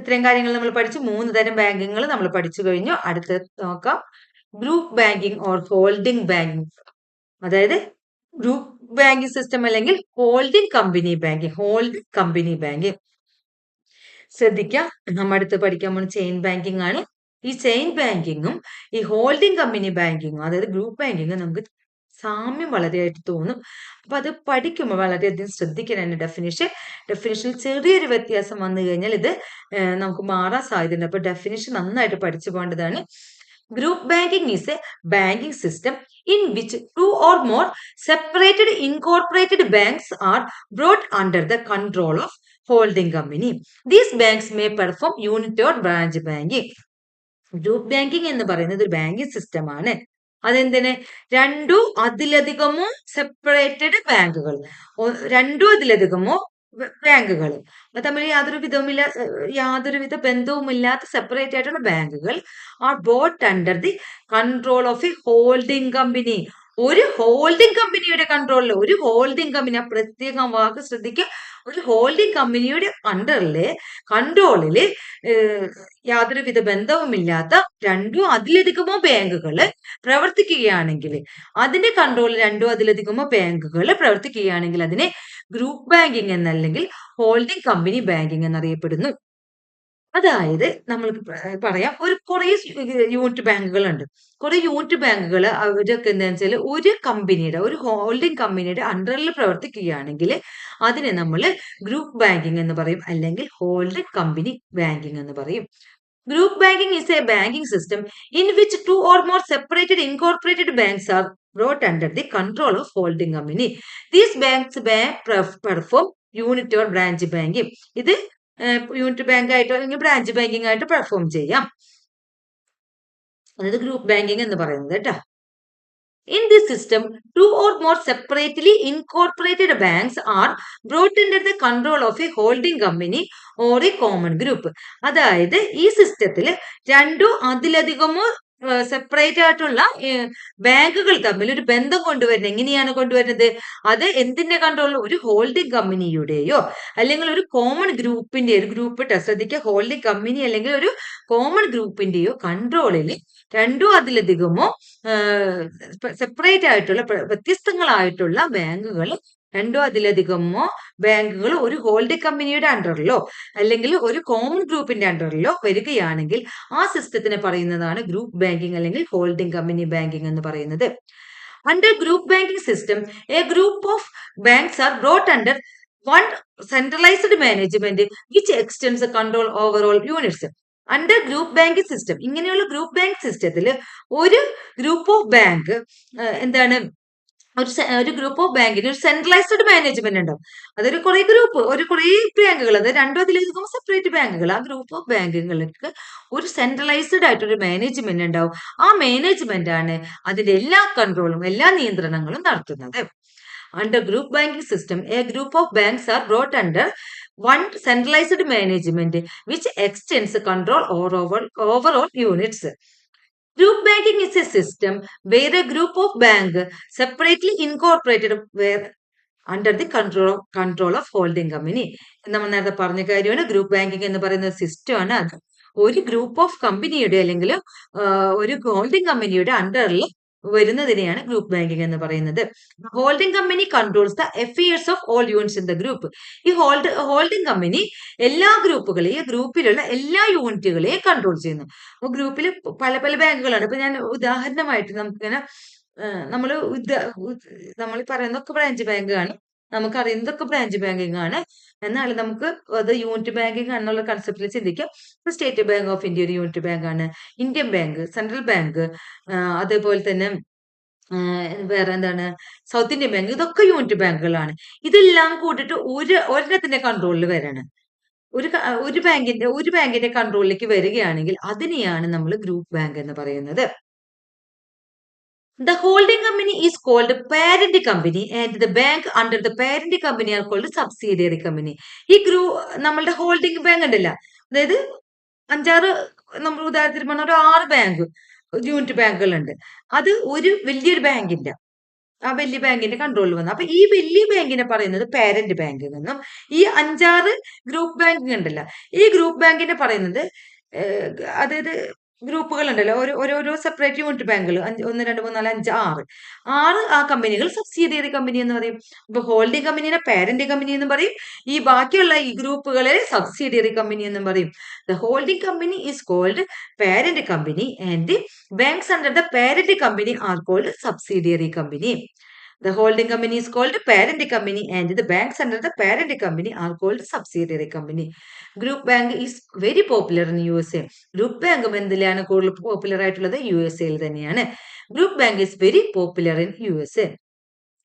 ഇത്രയും കാര്യങ്ങൾ നമ്മൾ പഠിച്ചു. 3 തരം ബാങ്കിങ്ങൾ നമ്മൾ പഠിച്ചു കഴിഞ്ഞു. അടുത്ത് നോക്കാം group banking or holding banking. അതായത് ഗ്രൂപ്പ് ബാങ്കിങ് സിസ്റ്റം അല്ലെങ്കിൽ holding company banking. Holding company banking ശ്രദ്ധിക്കുക. നമ്മൾ അടുത്ത് പഠിക്കാൻ പോകുന്ന ചെയിൻ ബാങ്കിങ് ആണ്. ഈ ചെയിൻ ബാങ്കിങ്ങും ഈ ഹോൾഡിംഗ് കമ്പനി ബാങ്കിങ്ങും, അതായത് ഗ്രൂപ്പ് ബാങ്കിങ്ങും നമുക്ക് സാമ്യം വളരെയായിട്ട് തോന്നും. അപ്പൊ അത് പഠിക്കുമ്പോൾ വളരെയധികം ശ്രദ്ധിക്കണം. ഡെഫിനിഷനിൽ ചെറിയൊരു വ്യത്യാസം വന്നു കഴിഞ്ഞാൽ ഇത് നമുക്ക് മാറാൻ സാധ്യതയുണ്ട്. അപ്പൊ ഡെഫിനിഷൻ നന്നായിട്ട് പഠിച്ചു പോകേണ്ടതാണ്. Group banking is a banking system in which two or more separated incorporated banks are brought under the control of holding company. These banks may perform unit or branch banking. Group banking എന്ന് പറയുന്നത് ഒരു ബാങ്കിങ് സിസ്റ്റം ആണ്. അതെന്തിന്? രണ്ടോ അതിലധികമോ സെപ്പറേറ്റഡ് ബാങ്കുകൾ, രണ്ടോ അതിലധികമോ ബാങ്കുകൾ തമ്മിൽ യാതൊരുവിധ ബന്ധവുമില്ലാത്ത സെപ്പറേറ്റ് ആയിട്ടുള്ള ബാങ്കുകൾ are brought under the control of a holding company. ഒരു ഹോൾഡിംഗ് കമ്പനിയുടെ കൺട്രോളിൽ, ഒരു ഹോൾഡിംഗ് കമ്പനി, ആ പ്രത്യേകം വാക്ക് ശ്രദ്ധിക്കുക, ഒരു ഹോൾഡിംഗ് കമ്പനിയുടെ കൺട്രോളില് യാതൊരുവിധ ബന്ധവുമില്ലാത്ത രണ്ടോ അതിലധികമോ ബാങ്കുകൾ പ്രവർത്തിക്കുകയാണെങ്കിൽ, അതിന്റെ കൺട്രോളിൽ രണ്ടോ അതിലധികമോ ബാങ്കുകൾ പ്രവർത്തിക്കുകയാണെങ്കിൽ അതിനെ ഗ്രൂപ്പ് ബാങ്കിങ് എന്നല്ലെങ്കിൽ ഹോൾഡിംഗ് കമ്പനി ബാങ്കിങ് എന്നറിയപ്പെടുന്നു. അതായത് നമ്മൾക്ക് പറയാം, കുറെ യൂണിറ്റ് ബാങ്കുകൾ ഉണ്ട്. കുറെ യൂണിറ്റ് ബാങ്കുകൾ അവരൊക്കെ എന്താ വെച്ചാൽ ഒരു കമ്പനിയുടെ, ഒരു ഹോൾഡിംഗ് കമ്പനിയുടെ അണ്ടറിൽ പ്രവർത്തിക്കുകയാണെങ്കിൽ അതിനെ നമ്മൾ ഗ്രൂപ്പ് ബാങ്കിങ് എന്ന് പറയും, അല്ലെങ്കിൽ ഹോൾഡിംഗ് കമ്പനി ബാങ്കിങ് എന്ന് പറയും. Group banking is a banking system in which two or more separated incorporated banks are brought under the control of holding company. These banks may perform unit or branch banking. ഇത് യൂണിറ്റ് ബാങ്ക് ആയിട്ടോ അല്ലെങ്കിൽ ബ്രാഞ്ച് ബാങ്കിങ് ആയിട്ട് പെർഫോം ചെയ്യാം. അതായത് ഗ്രൂപ്പ് ബാങ്കിങ് എന്ന് പറയുന്നത് കേട്ടോ. In this system, two or more separately incorporated banks are brought under the control of a holding company or a common group. അതായത് ഈ സിസ്റ്റത്തിൽ രണ്ടോ അതിലധികമോ സെപ്പറേറ്റ് ആയിട്ടുള്ള ബാങ്കുകൾ തമ്മിൽ ഒരു ബന്ധം കൊണ്ടുവരുന്നത് എങ്ങനെയാണ് കൊണ്ടുവരുന്നത്? അത് എന്തിന്റെ കൺട്രോളിൽ? ഒരു ഹോൾഡിംഗ് കമ്പനിയുടെയോ അല്ലെങ്കിൽ ഒരു കോമൺ ഗ്രൂപ്പിന്റെ, ഒരു ഗ്രൂപ്പ് ശ്രദ്ധിക്കുക, ഹോൾഡിംഗ് കമ്പനി അല്ലെങ്കിൽ ഒരു കോമൺ ഗ്രൂപ്പിന്റെയോ കൺട്രോളിൽ രണ്ടോ അതിലധികമോ സെപ്പറേറ്റ് ആയിട്ടുള്ള വ്യത്യസ്തങ്ങളായിട്ടുള്ള ബാങ്കുകൾ, രണ്ടോ അതിലധികമോ ബാങ്കുകൾ ഒരു ഹോൾഡിംഗ് കമ്പനിയുടെ അണ്ടറിലോ അല്ലെങ്കിൽ ഒരു കോമൺ ഗ്രൂപ്പിന്റെ അണ്ടറിലോ വരികയാണെങ്കിൽ ആ സിസ്റ്റത്തിനെ പറയുന്നതാണ് ഗ്രൂപ്പ് ബാങ്കിങ് അല്ലെങ്കിൽ ഹോൾഡിംഗ് കമ്പനി ബാങ്കിങ് എന്ന് പറയുന്നത്. Under group banking system a group of banks are brought under one centralised management which extends control over all units. Under group banking system, ഇങ്ങനെയുള്ള ഗ്രൂപ്പ് ബാങ്ക് സിസ്റ്റത്തിൽ ഒരു ഗ്രൂപ്പ് ഓഫ് ബാങ്ക് എന്താണ്, ഒരു ഗ്രൂപ്പ് ഓഫ് ബാങ്കിന് ഒരു സെൻട്രലൈസ്ഡ് മാനേജ്മെന്റ് ഉണ്ടാവും. അതൊരു കുറെ ബാങ്കുകൾ, അത് രണ്ടോ അതിലധികം സെപ്പറേറ്റ് ബാങ്കുകൾ, ആ ഗ്രൂപ്പ് ഓഫ് ബാങ്കുകൾക്ക് ഒരു സെൻട്രലൈസ്ഡ് ആയിട്ടൊരു മാനേജ്മെന്റ് ഉണ്ടാവും. ആ മാനേജ്മെന്റ് ആണ് അതിന്റെ എല്ലാ കൺട്രോളും എല്ലാ നിയന്ത്രണങ്ങളും നടത്തുന്നത്. Under group banking system, a group of banks are brought under one centralized management which extends control over all units. Group banking is a system where a group of banks separately incorporated were under the control of holding company. നമ്മൾ നേരത്തെ പറഞ്ഞ കാര്യമാണ് ഗ്രൂപ്പ് ബാങ്കിങ് എന്ന് പറയുന്ന സിസ്റ്റമാണ്. അത് ഒരു ഗ്രൂപ്പ് ഓഫ് കമ്പനിയുടെ അല്ലെങ്കിൽ ഒരു ഹോൾഡിംഗ് കമ്പനിയുടെ അണ്ടറിൽ വരുന്നതിനെയാണ് ഗ്രൂപ്പ് ബാങ്കിങ് എന്ന് പറയുന്നത്. Holding company controls the affairs of all units in the group. ഈ ഹോൾഡിംഗ് കമ്പനി എല്ലാ ഗ്രൂപ്പുകളെയും, ഗ്രൂപ്പിലുള്ള എല്ലാ യൂണിറ്റുകളെയും കൺട്രോൾ ചെയ്യുന്നു. അപ്പോൾ ഗ്രൂപ്പിൽ പല പല ബാങ്കുകളാണ്. ഇപ്പൊ ഞാൻ ഉദാഹരണമായിട്ട് നമുക്കിങ്ങനെ നമ്മൾ പറയുന്നതൊക്കെ ബ്രാഞ്ച് ബാങ്കാണ്, നമുക്കറിയുന്നതൊക്കെ ബ്രാഞ്ച് ബാങ്കിങ് ആണ്. എന്നാൽ നമുക്ക് അത് യൂണിറ്റ് ബാങ്കിങ് എന്നുള്ള കൺസെപ്റ്റിൽ ചിന്തിക്കാം. സ്റ്റേറ്റ് ബാങ്ക് ഓഫ് ഇന്ത്യ ഒരു യൂണിറ്റ് ബാങ്ക് ആണ്, ഇന്ത്യൻ ബാങ്ക്, സെൻട്രൽ ബാങ്ക്, അതേപോലെ തന്നെ വേറെ എന്താണ് സൗത്ത് ഇന്ത്യൻ ബാങ്ക്, ഇതൊക്കെ യൂണിറ്റ് ബാങ്കുകളാണ്. ഇതെല്ലാം കൂട്ടിട്ട് ഒരെണ്ണത്തിന്റെ കൺട്രോളിൽ വരണം. ഒരു ബാങ്കിന്റെ കൺട്രോളിലേക്ക് വരികയാണെങ്കിൽ അതിനെയാണ് നമ്മൾ ഗ്രൂപ്പ് ബാങ്ക് എന്ന് പറയുന്നത്. The holding company is called parent company and the bank under the parent company are called subsidiary company. ഈ നമ്മളുടെ ഹോൾഡിംഗ് ബാങ്ക് ഉണ്ടല്ല, അതായത് 5-6 നമ്മൾ ഉദാഹരണത്തിന് പറഞ്ഞ ഒരു 6 ബാങ്ക് യൂണിറ്റ് ബാങ്കുകളുണ്ട്. അത് ഒരു വലിയൊരു ബാങ്കിന്റെ, ആ വലിയ ബാങ്കിന്റെ കൺട്രോളിൽ വന്നു. അപ്പൊ ഈ വലിയ ബാങ്കിനെ പറയുന്നത് പാരന്റ് ബാങ്ക് എന്നും, ഈ 5-6 ഗ്രൂപ്പ് ബാങ്ക് ഉണ്ടല്ലോ, ഈ ഗ്രൂപ്പ് ബാങ്കിനെ പറയുന്നത് അതായത് ഗ്രൂപ്പുകൾ ഉണ്ടല്ലോ, ഓരോരോ സെപ്പറേറ്റ് യൂണിറ്റ് ബാങ്കുകൾ 1, 2, 3, 4, 5, 6 ആ കമ്പനികൾ സബ്സിഡിയറി കമ്പനി എന്ന് പറയും. ഇപ്പൊ ഹോൾഡിംഗ് കമ്പനിനെ പാരന്റ് കമ്പനി എന്ന് പറയും, ഈ ബാക്കിയുള്ള ഈ ഗ്രൂപ്പുകളെ സബ്സിഡിയറി കമ്പനി എന്നും പറയും. The holding company is called parent company and banks under the parent company are called subsidiary company. The holding company is called parent company and the banks under the parent company are called subsidiary company. Group bank is very popular in USA. Group bank എന്തിലാണ് കൂടുതൽ പോപ്പുലർ ആയിട്ടുള്ളത്? USA തന്നെയാണ്. Group bank is very popular in USA.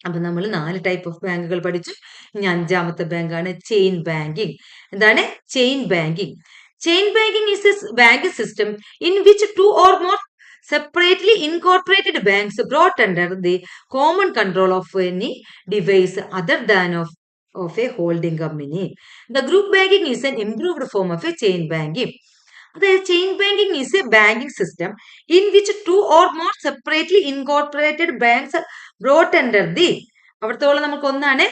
അപ്പൊ നമ്മൾ 4 ടൈപ്പ് ഓഫ് ബാങ്കുകൾ പഠിച്ചു. ഇനി 5ാമത്തെ ബാങ്കാണ് ചെയിൻ ബാങ്കിങ്. എന്താണ് chain banking? Chain banking is A bank system in which 2 or more separately incorporated banks brought under the common control of any device other than of a holding company. The group banking is an improved form of a chain banking. അതായത് chain banking is a banking system in which 2 or more separately incorporated banks brought under the അവിടത്തോളം നമുക്ക് ഒന്നാണ്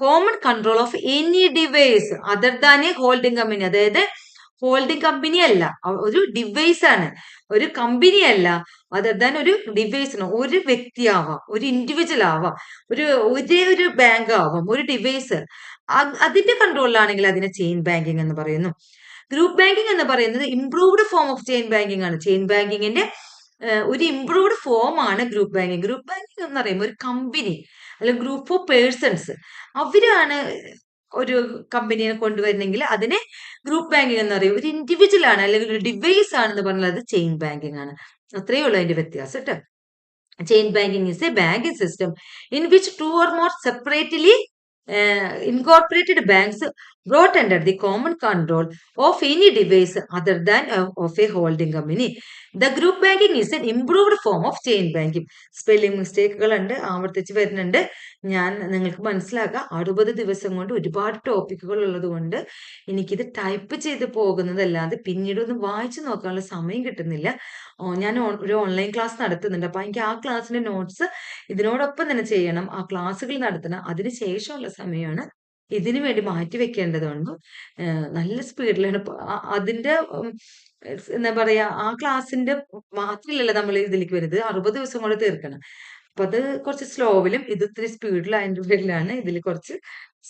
common control of any device other than A holding company. അതായത് ഹോൾഡിംഗ് കമ്പനി അല്ല, ഒരു ഡിവൈസ് ആണ്, ഒരു കമ്പനി അല്ല, അതർ ദാൻ ഒരു ഡിവൈസിന് ഒരു വ്യക്തി ആവാം, ഒരു ഇൻഡിവിജ്വൽ ആവാം, ഒരേ ഒരു ബാങ്ക് ആവാം, ഒരു ഡിവൈസ് അതിന്റെ കൺട്രോളിലാണെങ്കിൽ അതിനെ ചെയിൻ ബാങ്കിങ് എന്ന് പറയുന്നു. ഗ്രൂപ്പ് ബാങ്കിങ് എന്ന് പറയുന്നത് improved form of chain banking ആണ്. ചെയിൻ ബാങ്കിങ്ങിന്റെ ഒരു ഇംപ്രൂവ്ഡ് ഫോം ആണ് ഗ്രൂപ്പ് ബാങ്കിങ്. ഗ്രൂപ്പ് ബാങ്കിങ് എന്ന് പറയുമ്പോൾ ഒരു കമ്പനി അല്ലെങ്കിൽ ഗ്രൂപ്പ് ഓഫ് പേഴ്സൺസ് അവരാണ് ഒരു കമ്പനിയെ കൊണ്ടുവരുന്നെങ്കിൽ അതിനെ ഗ്രൂപ്പ് ബാങ്കിങ് എന്ന് പറയും. ഒരു ഇൻഡിവിജ്വൽ ആണ് അല്ലെങ്കിൽ ഒരു ഡിവൈസ് ആണെന്ന് പറഞ്ഞാൽ അത് ചെയിൻ ബാങ്കിങ് ആണ്. അത്രയേ ഉള്ളൂ അതിന്റെ വ്യത്യാസം കേട്ടോ. Chain banking is A banking system in which 2 or more separately incorporated banks brought under the common control of any device other than of a holding company. The group banking is an improved form of chain banking. Spelling മിസ്റ്റേക്കുകൾ ഉണ്ട്, ആവർത്തിച്ച് വരുന്നുണ്ട്. ഞാൻ നിങ്ങൾക്ക് മനസ്സിലാക്കാം 60 ദിവസം കൊണ്ട് ഒരുപാട് ടോപ്പിക്കുകൾ ഉള്ളത് കൊണ്ട് എനിക്കിത് ടൈപ്പ് ചെയ്ത് പോകുന്നതല്ലാതെ പിന്നീട് ഒന്ന് വായിച്ചു നോക്കാനുള്ള സമയം കിട്ടുന്നില്ല. ഞാൻ ഒരു ഓൺലൈൻ ക്ലാസ് നടത്തുന്നുണ്ട്. അപ്പൊ എനിക്ക് ആ ക്ലാസ്സിന്റെ നോട്ട്സ് ഇതിനോടൊപ്പം തന്നെ ചെയ്യണം, ആ ക്ലാസ്സുകൾ നടത്തണം. അതിന് ശേഷമുള്ള സമയമാണ് ഇതിനു വേണ്ടി മാറ്റി വെക്കേണ്ടതുകൊണ്ട് നല്ല സ്പീഡിലാണ് അതിന്റെ എന്താ പറയാ ആ ക്ലാസ്സിന്റെ മാത്രമല്ലല്ലോ നമ്മൾ ഇതിലേക്ക് വരുന്നത്, 60 ദിവസം കൊണ്ട് തീർക്കണം. അപ്പൊ അത് കുറച്ച് സ്ലോവിലും ഇത് ഇത്തിരി സ്പീഡിലായതിന്റെ പേരിലാണ് ഇതിൽ കുറച്ച്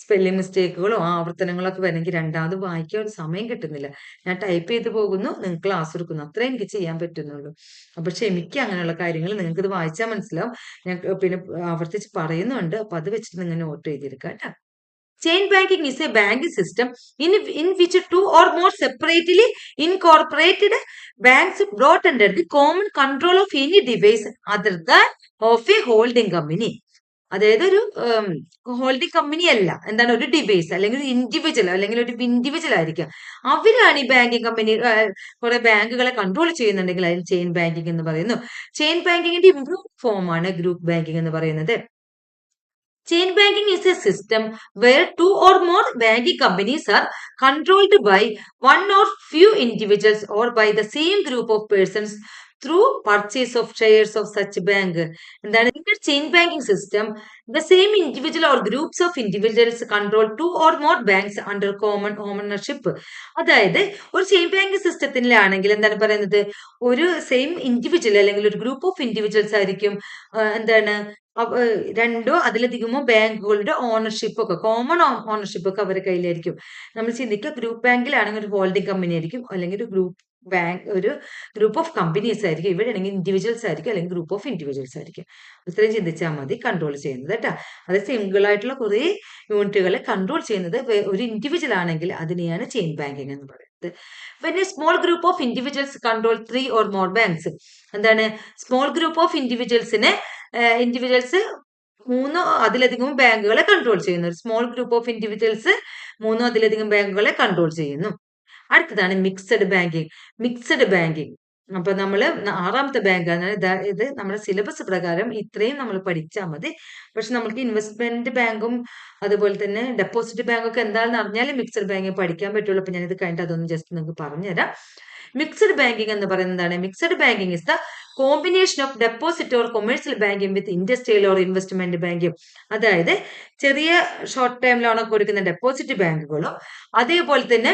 സ്പെല്ലിംഗ് മിസ്റ്റേക്കുകളോ ആവർത്തനങ്ങളോ ഒക്കെ വരണമെങ്കിൽ രണ്ടാമത് വായിക്കാൻ ഒരു സമയം കിട്ടുന്നില്ല. ഞാൻ ടൈപ്പ് ചെയ്ത് പോകുന്നു, നിങ്ങൾക്ക് ക്ലാസ് എടുക്കുന്നു, അത്രേ എനിക്ക് ചെയ്യാൻ പറ്റുന്നുള്ളൂ. അപ്പൊ ക്ഷമിക്കുക, അങ്ങനെയുള്ള കാര്യങ്ങൾ നിങ്ങൾക്ക് ഇത് വായിച്ചാൽ മനസ്സിലാവും. ഞാൻ പിന്നെ ആവർത്തിച്ച് പറയുന്നുണ്ട്. അപ്പൊ അത് വെച്ചിട്ട് നിങ്ങൾ നോട്ട് ചെയ്തെടുക്കാം കേട്ടോ. Chain banking is a banking system in which 2 or more separately incorporated banks brought under the common control of any device other than of a holding company. അതായത് ഒരു ഹോൾഡിംഗ് കമ്പനി അല്ല, എന്താണ് ഒരു ഡിവൈസ് അല്ലെങ്കിൽ ഒരു ഇൻഡിവിജ്വൽ ആയിരിക്കാം. അവരാണ് ഈ ബാങ്കിങ് കമ്പനി കുറെ ബാങ്കുകളെ കൺട്രോൾ ചെയ്യുന്നുണ്ടെങ്കിൽ അതിന് ചെയിൻ ബാങ്കിങ് എന്ന് പറയുന്നു. ചെയിൻ ബാങ്കിങ്ങിന്റെ ഇംപ്രൂവ് ഫോം ആണ് ഗ്രൂപ്പ് ബാങ്കിങ് എന്ന് പറയുന്നത്. Chain banking is a system where 2 or more banking companies are controlled by one or few individuals or by the same group of persons through purchase of shares of such bank. എന്താണ് ഇതിന്റെ chain banking system? The same individual or groups of individuals control 2 or more banks under common ownership. അതായത് ഒരു ചെയിൻ ബാങ്കിങ് സിസ്റ്റത്തിലാണെങ്കിൽ എന്താണ് പറയുന്നത്, ഒരു സെയിം ഇൻഡിവിജ്വൽ അല്ലെങ്കിൽ ഒരു ഗ്രൂപ്പ് ഓഫ് ഇൻഡിവിജ്വൽസ് ആയിരിക്കും എന്താണ് രണ്ടോ അതിലധികമോ ബാങ്കുകളുടെ ഓണർഷിപ്പ് ഒക്കെ, കോമൺ ഓണർഷിപ്പ് ഒക്കെ അവരുടെ കയ്യിലായിരിക്കും. നമ്മൾ ചിന്തിക്കുക ഗ്രൂപ്പ് ബാങ്കിലാണെങ്കിൽ ഒരു ഹോൾഡിംഗ് കമ്പനി ആയിരിക്കും, അല്ലെങ്കിൽ ഒരു ഗ്രൂപ്പ് ഓഫ് കമ്പനീസ് ആയിരിക്കും. ഇവിടെ ആണെങ്കിൽ ഇൻഡിവിജ്വൽസ് ആയിരിക്കും, അല്ലെങ്കിൽ ഗ്രൂപ്പ് ഓഫ് ഇൻഡിവിജ്വൽസ് ആയിരിക്കും. ഇത്രയും ചിന്തിച്ചാൽ മതി കൺട്രോൾ ചെയ്യുന്നത് കേട്ടോ. അത് സിംഗിൾ ആയിട്ടുള്ള കുറെ യൂണിറ്റുകളെ കൺട്രോൾ ചെയ്യുന്നത് ഒരു ഇൻഡിവിജ്വൽ ആണെങ്കിൽ അതിനെയാണ് ചെയിൻ ബാങ്കിങ് എന്ന് പറയുന്നത്. When a small group of individuals control 3 or more banks, എന്താണ് സ്മോൾ ഗ്രൂപ്പ് ഓഫ് ഇൻഡിവിജ്വൽസ് 3 അതിലധികം ബാങ്കുകളെ കൺട്രോൾ ചെയ്യുന്നു. ഒരു സ്മോൾ ഗ്രൂപ്പ് ഓഫ് ഇൻഡിവിജ്വൽസ് 3 അതിലധികം ബാങ്കുകളെ കൺട്രോൾ ചെയ്യുന്നു. അടുത്തതാണ് മിക്സഡ് ബാങ്കിങ്. അപ്പൊ നമ്മള് 6ാമത്തെ ബാങ്കാണ് ഇത്. നമ്മുടെ സിലബസ് പ്രകാരം ഇത്രയും നമ്മൾ പഠിച്ചാൽ മതി. പക്ഷെ നമുക്ക് ഇൻവെസ്റ്റ്മെന്റ് ബാങ്കും അതുപോലെ തന്നെ ഡെപ്പോസിറ്റ് ബാങ്കും ഒക്കെ എന്താണെന്ന് അറിഞ്ഞാലും മിക്സഡ് ബാങ്കിങ് പഠിക്കാൻ പറ്റുള്ളൂ. അപ്പൊ ഞാനിത് കഴിഞ്ഞിട്ട് അതൊന്ന് ജസ്റ്റ് നിങ്ങൾക്ക് പറഞ്ഞുതരാം. മിക്സഡ് ബാങ്കിങ് എന്ന് പറയുന്നതാണ്, mixed banking is the combination of deposit or commercial banking with industrial or investment banking. അതായത് ചെറിയ ഷോർട്ട് ടൈം ലോണൊക്കെ കൊടുക്കുന്ന ഡെപ്പോസിറ്റ് ബാങ്കുകളും അതേപോലെ തന്നെ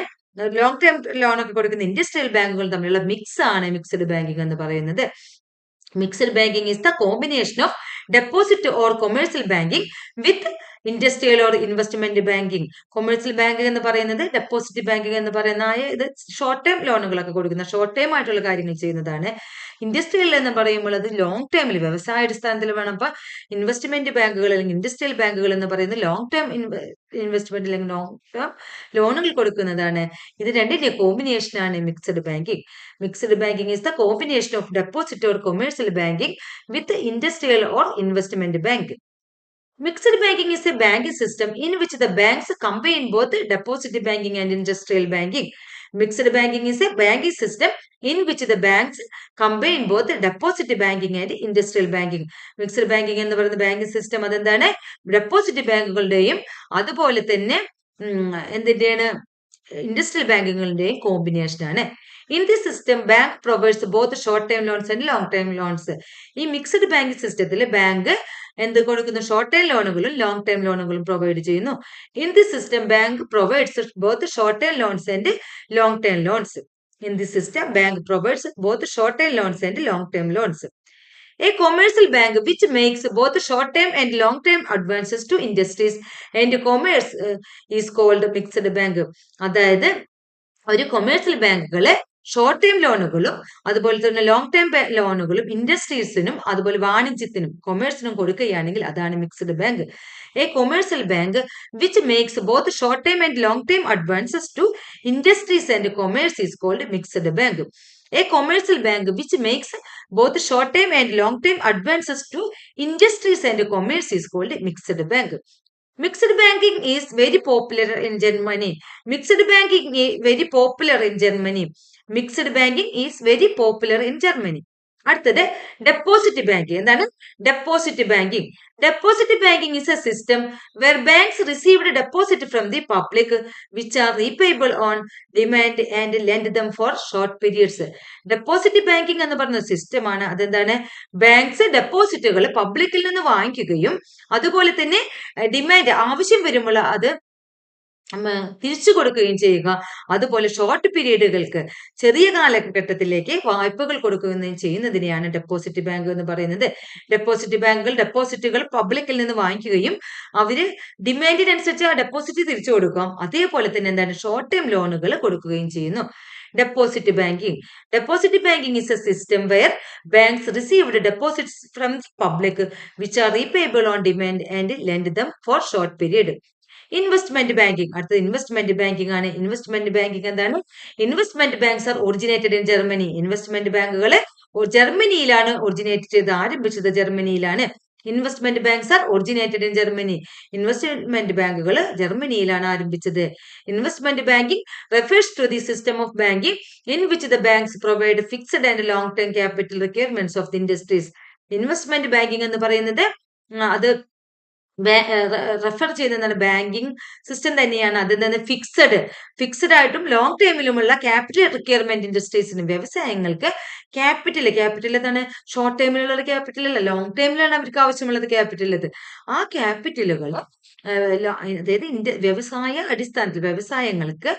ലോങ് ടൈം ലോണൊക്കെ കൊടുക്കുന്ന ഇൻഡസ്ട്രിയൽ ബാങ്കുകൾ തമ്മിലുള്ള മിക്സ് ആണ് മിക്സഡ് ബാങ്കിങ് എന്ന് പറയുന്നത്. Mixed banking is the combination of deposit or commercial banking with industrial or investment banking, commercial banking എന്ന് പറയുന്നത് ഡെപ്പോസിറ്റ് ബാങ്കിങ് എന്ന് പറയുന്ന ഇത് ഷോർട്ട് ടൈം ലോണുകളൊക്കെ കൊടുക്കുന്ന ഷോർട്ട് ടൈം ആയിട്ടുള്ള കാര്യങ്ങൾ ചെയ്യുന്നതാണ്. ഇൻഡസ്ട്രിയൽ എന്ന് പറയുമ്പോൾ അത് ലോങ് ടൈമിൽ വ്യവസായ അടിസ്ഥാനത്തിൽ വേണം. അപ്പൊ ഇൻവെസ്റ്റ്മെന്റ് ബാങ്കുകൾ അല്ലെങ്കിൽ ഇൻഡസ്ട്രിയൽ ബാങ്കുകൾ എന്ന് പറയുന്നത് ലോങ് ടേം ഇൻവെസ്റ്റ്മെന്റ് അല്ലെങ്കിൽ ലോങ് ടേം ലോണുകൾ കൊടുക്കുന്നതാണ്. ഇത് രണ്ടിന്റെ കോമ്പിനേഷൻ ആണ് mixed banking. Mixed banking is the combination of deposit or commercial banking with industrial or investment bank. Mixed banking is a banking system in which the banks combine both deposit banking and industrial banking. Mixed banking is a banking system in which the banks combine both deposit banking and industrial banking. Mixed banking എന്ന് പറയുന്ന ബാങ്കിങ് സിസ്റ്റം അതെന്താണ്? ഡെപ്പോസിറ്റ് ബാങ്കുകളുടെയും അതുപോലെ തന്നെ എന്തിന്റെയാണ് ഇൻഡസ്ട്രിയൽ ബാങ്കുകളുടെയും കോമ്പിനേഷൻ ആണ്. In the system bank provides both short time loans and long time loans. ഈ മിക്സഡ് ബാങ്കിങ് സിസ്റ്റത്തിൽ ബാങ്ക് എന്ത് കൊടുക്കുന്നു? ഷോർട്ട് ടൈം ലോണുകളും ലോങ് ടൈം ലോണുകളും പ്രൊവൈഡ് ചെയ്യുന്നു. In the system bank provides both short time loans and long time loans. In this system, bank provides both short-term loans and long-term loans. A commercial bank which makes both short-term and long-term advances to industries and commerce is called mixed bank. അതായത് ഒരു കൊമേഴ്സ്യൽ ബാങ്കുകളെ ഷോർട്ട് ടൈം ലോണുകളും അതുപോലെ തന്നെ ലോങ് ടൈം ലോണുകളും ഇൻഡസ്ട്രീസിനും അതുപോലെ വാണിജ്യത്തിനും കൊമേഴ്സിനും കൊടുക്കുകയാണെങ്കിൽ അതാണ് mixed bank. A commercial bank which makes both short time and long time advances to industries and commerce is called mixed bank. A commercial bank which makes both short term and long term advances to industries and commerce is called mixed bank. Mixed banking is very popular in Germany. Mixed banking is very popular in Germany. Mixed banking is very popular in Germany. അടുത്തത് ഡെപ്പോസിറ്റ് ബാങ്കിങ്. എന്താണ് deposit banking? Deposit banking is a system where banks received deposit from the public which are repayable on demand and lend them for short periods. Deposit banking എന്ന് പറഞ്ഞ സിസ്റ്റമാണ്. അതെന്താണ്? ബാങ്ക്സ് ഡെപ്പോസിറ്റുകൾ പബ്ലിക്കിൽ നിന്ന് വാങ്ങിക്കുകയും അതുപോലെ തന്നെ ഡിമാൻഡ് ആവശ്യം വരുമ്പോൾ അത് തിരിച്ചു കൊടുക്കുകയും ചെയ്യുക. അതുപോലെ ഷോർട്ട് പീരീഡുകൾക്ക് ചെറിയ കാലഘട്ടത്തിലേക്ക് വായ്പകൾ കൊടുക്കുകയും ചെയ്യുന്നതിനെയാണ് ഡെപ്പോസിറ്റ് ബാങ്ക് എന്ന് പറയുന്നത്. ഡെപ്പോസിറ്റ് ബാങ്കുകൾ ഡെപ്പോസിറ്റുകൾ പബ്ലിക്കിൽ നിന്ന് വാങ്ങിക്കുകയും അവര് ഡിമാൻഡിനനുസരിച്ച് ആ ഡെപ്പോസിറ്റ് തിരിച്ചു കൊടുക്കാം. അതേപോലെ തന്നെ എന്താണ് ഷോർട്ട് ടൈം ലോണുകൾ കൊടുക്കുകയും ചെയ്യുന്നു. Deposit banking. Deposit banking is a system where banks received deposits from the public which are repayable on demand and lend them for short period. Investment banking. അടുത്തത് ഇൻവെസ്റ്റ്മെന്റ് ബാങ്കിങ് ആണ്. ഇൻവെസ്റ്റ്മെന്റ് ബാങ്കിങ് എന്താണ്? Investment banks are originated in Germany. Investment ബാങ്കുകൾ ജർമ്മനിയിലാണ് ഒറിജിനേറ്റ് ചെയ്ത് ആരംഭിച്ചത് ജർമ്മനിയിലാണ്. Investment banks are originated in Germany. Investment ബാങ്കുകൾ ജർമ്മനിയിലാണ് ആരംഭിച്ചത്. Investment banking refers to the system of banking in which the banks provide fixed and long term capital requirements of the industries. Investment banking എന്ന് പറയുന്നത് അത് റെഫർ ചെയ്യുന്ന ബാങ്കിങ് സിസ്റ്റം തന്നെയാണ്. അതെന്താണ്? ഫിക്സഡ് ആയിട്ടും ലോങ് ടൈമിലുമുള്ള ക്യാപിറ്റൽ റിക്വയർമെന്റ് ഇൻഡസ്ട്രീസിന് വ്യവസായങ്ങൾക്ക് ക്യാപിറ്റൽ എന്താണ്? ഷോർട്ട് ടൈമിലുള്ള ക്യാപിറ്റൽ അല്ല, ലോങ് ടൈമിലാണ് അവർക്ക് ആവശ്യമുള്ളത് ക്യാപിറ്റൽ. അത് ആ ക്യാപിറ്റലുകൾ അതായത് വ്യവസായ അടിസ്ഥാനത്തിൽ വ്യവസായങ്ങൾക്ക്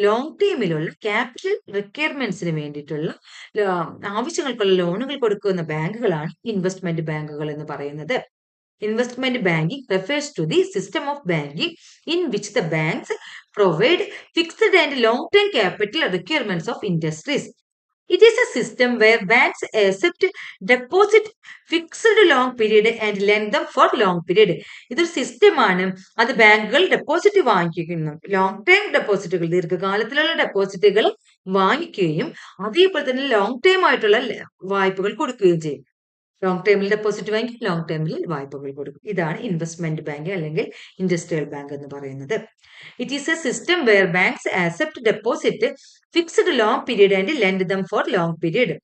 ലോങ് ടൈമിലുള്ള ക്യാപിറ്റൽ റിക്വയർമെന്റ്സിന് വേണ്ടിയിട്ടുള്ള ആവശ്യങ്ങൾക്കുള്ള ലോണുകൾ കൊടുക്കുന്ന ബാങ്കുകളാണ് ഇൻവെസ്റ്റ്മെന്റ് ബാങ്കുകൾ എന്ന് പറയുന്നത്. Investment banking refers to the system of banking in which the banks provide fixed and long-term capital requirements of industries. It is a system where banks accept deposit fixed long period and lend them for long period. ഇതൊരു സിസ്റ്റമാണ്. അത് ബാങ്കുകൾ ഡെപ്പോസിറ്റ് വാങ്ങിക്കുന്നു, ലോങ് ടൈം ഡെപ്പോസിറ്റുകൾ ദീർഘകാലത്തിലുള്ള ഡെപ്പോസിറ്റുകൾ വാങ്ങിക്കുകയും അതേപോലെ തന്നെ ലോങ് ടൈം ആയിട്ടുള്ള വായ്പകൾ കൊടുക്കുകയും ചെയ്യും. ലോങ് ടൈമിൽ ഡെപ്പോസിറ്റ് വാങ്ങി ലോങ് ടൈമിൽ വായ്പകൾ കൊടുക്കും. ഇതാണ് ഇൻവെസ്റ്റ്മെന്റ് ബാങ്ക് അല്ലെങ്കിൽ ഇൻഡസ്ട്രിയൽ ബാങ്ക് എന്ന് പറയുന്നത്. It is A system wear banks accept deposit fixed long period and lend them for long period.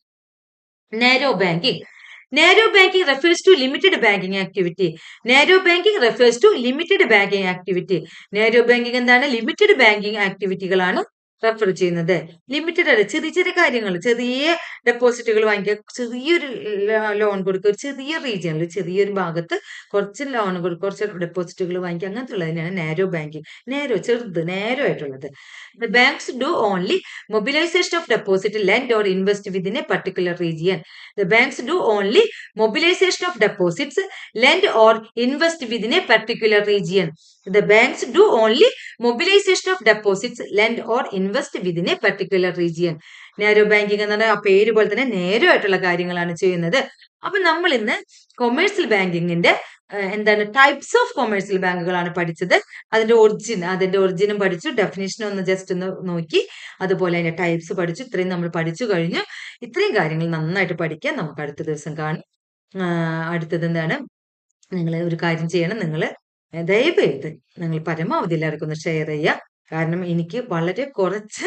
Narrow banking. Narrow banking refers to limited banking activity. Narrow banking refers to limited banking activity. Narrow banking എന്താണ്? ലിമിറ്റഡ് ബാങ്കിങ് ആക്ടിവിറ്റികളാണ് റെഫർ ചെയ്യുന്നത്. ലിമിറ്റഡ് ആയിട്ട് ചെറിയ ചെറിയ കാര്യങ്ങൾ, ചെറിയ ഡെപ്പോസിറ്റുകൾ വാങ്ങിക്കുക, ചെറിയൊരു ലോൺ കൊടുക്കുക, ഒരു ചെറിയ റീജിയനിൽ ചെറിയൊരു ഭാഗത്ത് കുറച്ച് ലോൺ കൊടുക്കുക, കുറച്ച് ഡെപ്പോസിറ്റുകൾ വാങ്ങിക്കുക, അങ്ങനത്തെ ഉള്ളതിനാണ് നാരോ ബാങ്കിങ്. നാരോ, ചെറുത്, നാരോ ആയിട്ടുള്ളത്. The banks do only mobilization of deposit, lend or invest within a particular region. The banks do only mobilization of deposits, lend or invest within a particular region. The banks do only mobilization of deposits, lend or invest within a particular region. Narrow banking എന്ന് പറഞ്ഞാൽ ആ പേര് പോലെ തന്നെ നേരോ ആയിട്ടുള്ള കാര്യങ്ങളാണ് ചെയ്യുന്നത്. അപ്പൊ നമ്മൾ ഇന്ന് കൊമേഴ്സ്യൽ ബാങ്കിങ്ങിന്റെ എന്താണ് ടൈപ്സ് ഓഫ് കൊമേഴ്സ്യൽ ബാങ്കുകളാണ് പഠിച്ചത്. അതിന്റെ ഒറിജിനും പഠിച്ചു, ഡെഫിനേഷൻ ഒന്ന് ജസ്റ്റ് ഒന്ന് നോക്കി, അതുപോലെ അതിന്റെ ടൈപ്സ് പഠിച്ചു. ഇത്രയും നമ്മൾ പഠിച്ചു കഴിഞ്ഞു. ഇത്രയും കാര്യങ്ങൾ നന്നായിട്ട് പഠിക്കാൻ നമുക്ക് അടുത്ത ദിവസം കാണും. അടുത്തത് എന്താണ്, നിങ്ങൾ ഒരു കാര്യം ചെയ്യണം, നിങ്ങൾ ദയവേത് നിങ്ങൾ പരമാവധി എല്ലാവർക്കും ഒന്ന് ഷെയർ ചെയ്യുക. കാരണം എനിക്ക് വളരെ കുറച്ച്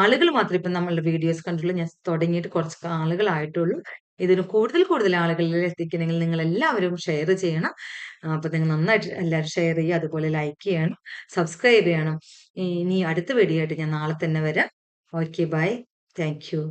ആളുകൾ മാത്രമേ ഇപ്പം നമ്മളുടെ വീഡിയോസ് കണ്ടുള്ളൂ. ഞാൻ തുടങ്ങിയിട്ട് കുറച്ച് ആളുകളായിട്ടുള്ളൂ. ഇതിന് കൂടുതൽ ആളുകളിൽ എത്തിക്കണമെങ്കിൽ നിങ്ങൾ എല്ലാവരും ഷെയർ ചെയ്യണം. അപ്പൊ നിങ്ങൾ നന്നായിട്ട് എല്ലാവരും ഷെയർ ചെയ്യുക, അതുപോലെ ലൈക്ക് ചെയ്യണം, സബ്സ്ക്രൈബ് ചെയ്യണം. ഇനി അടുത്ത വീഡിയോ ആയിട്ട് ഞാൻ നാളെ തന്നെ വരാം. Okay, bye, thank U.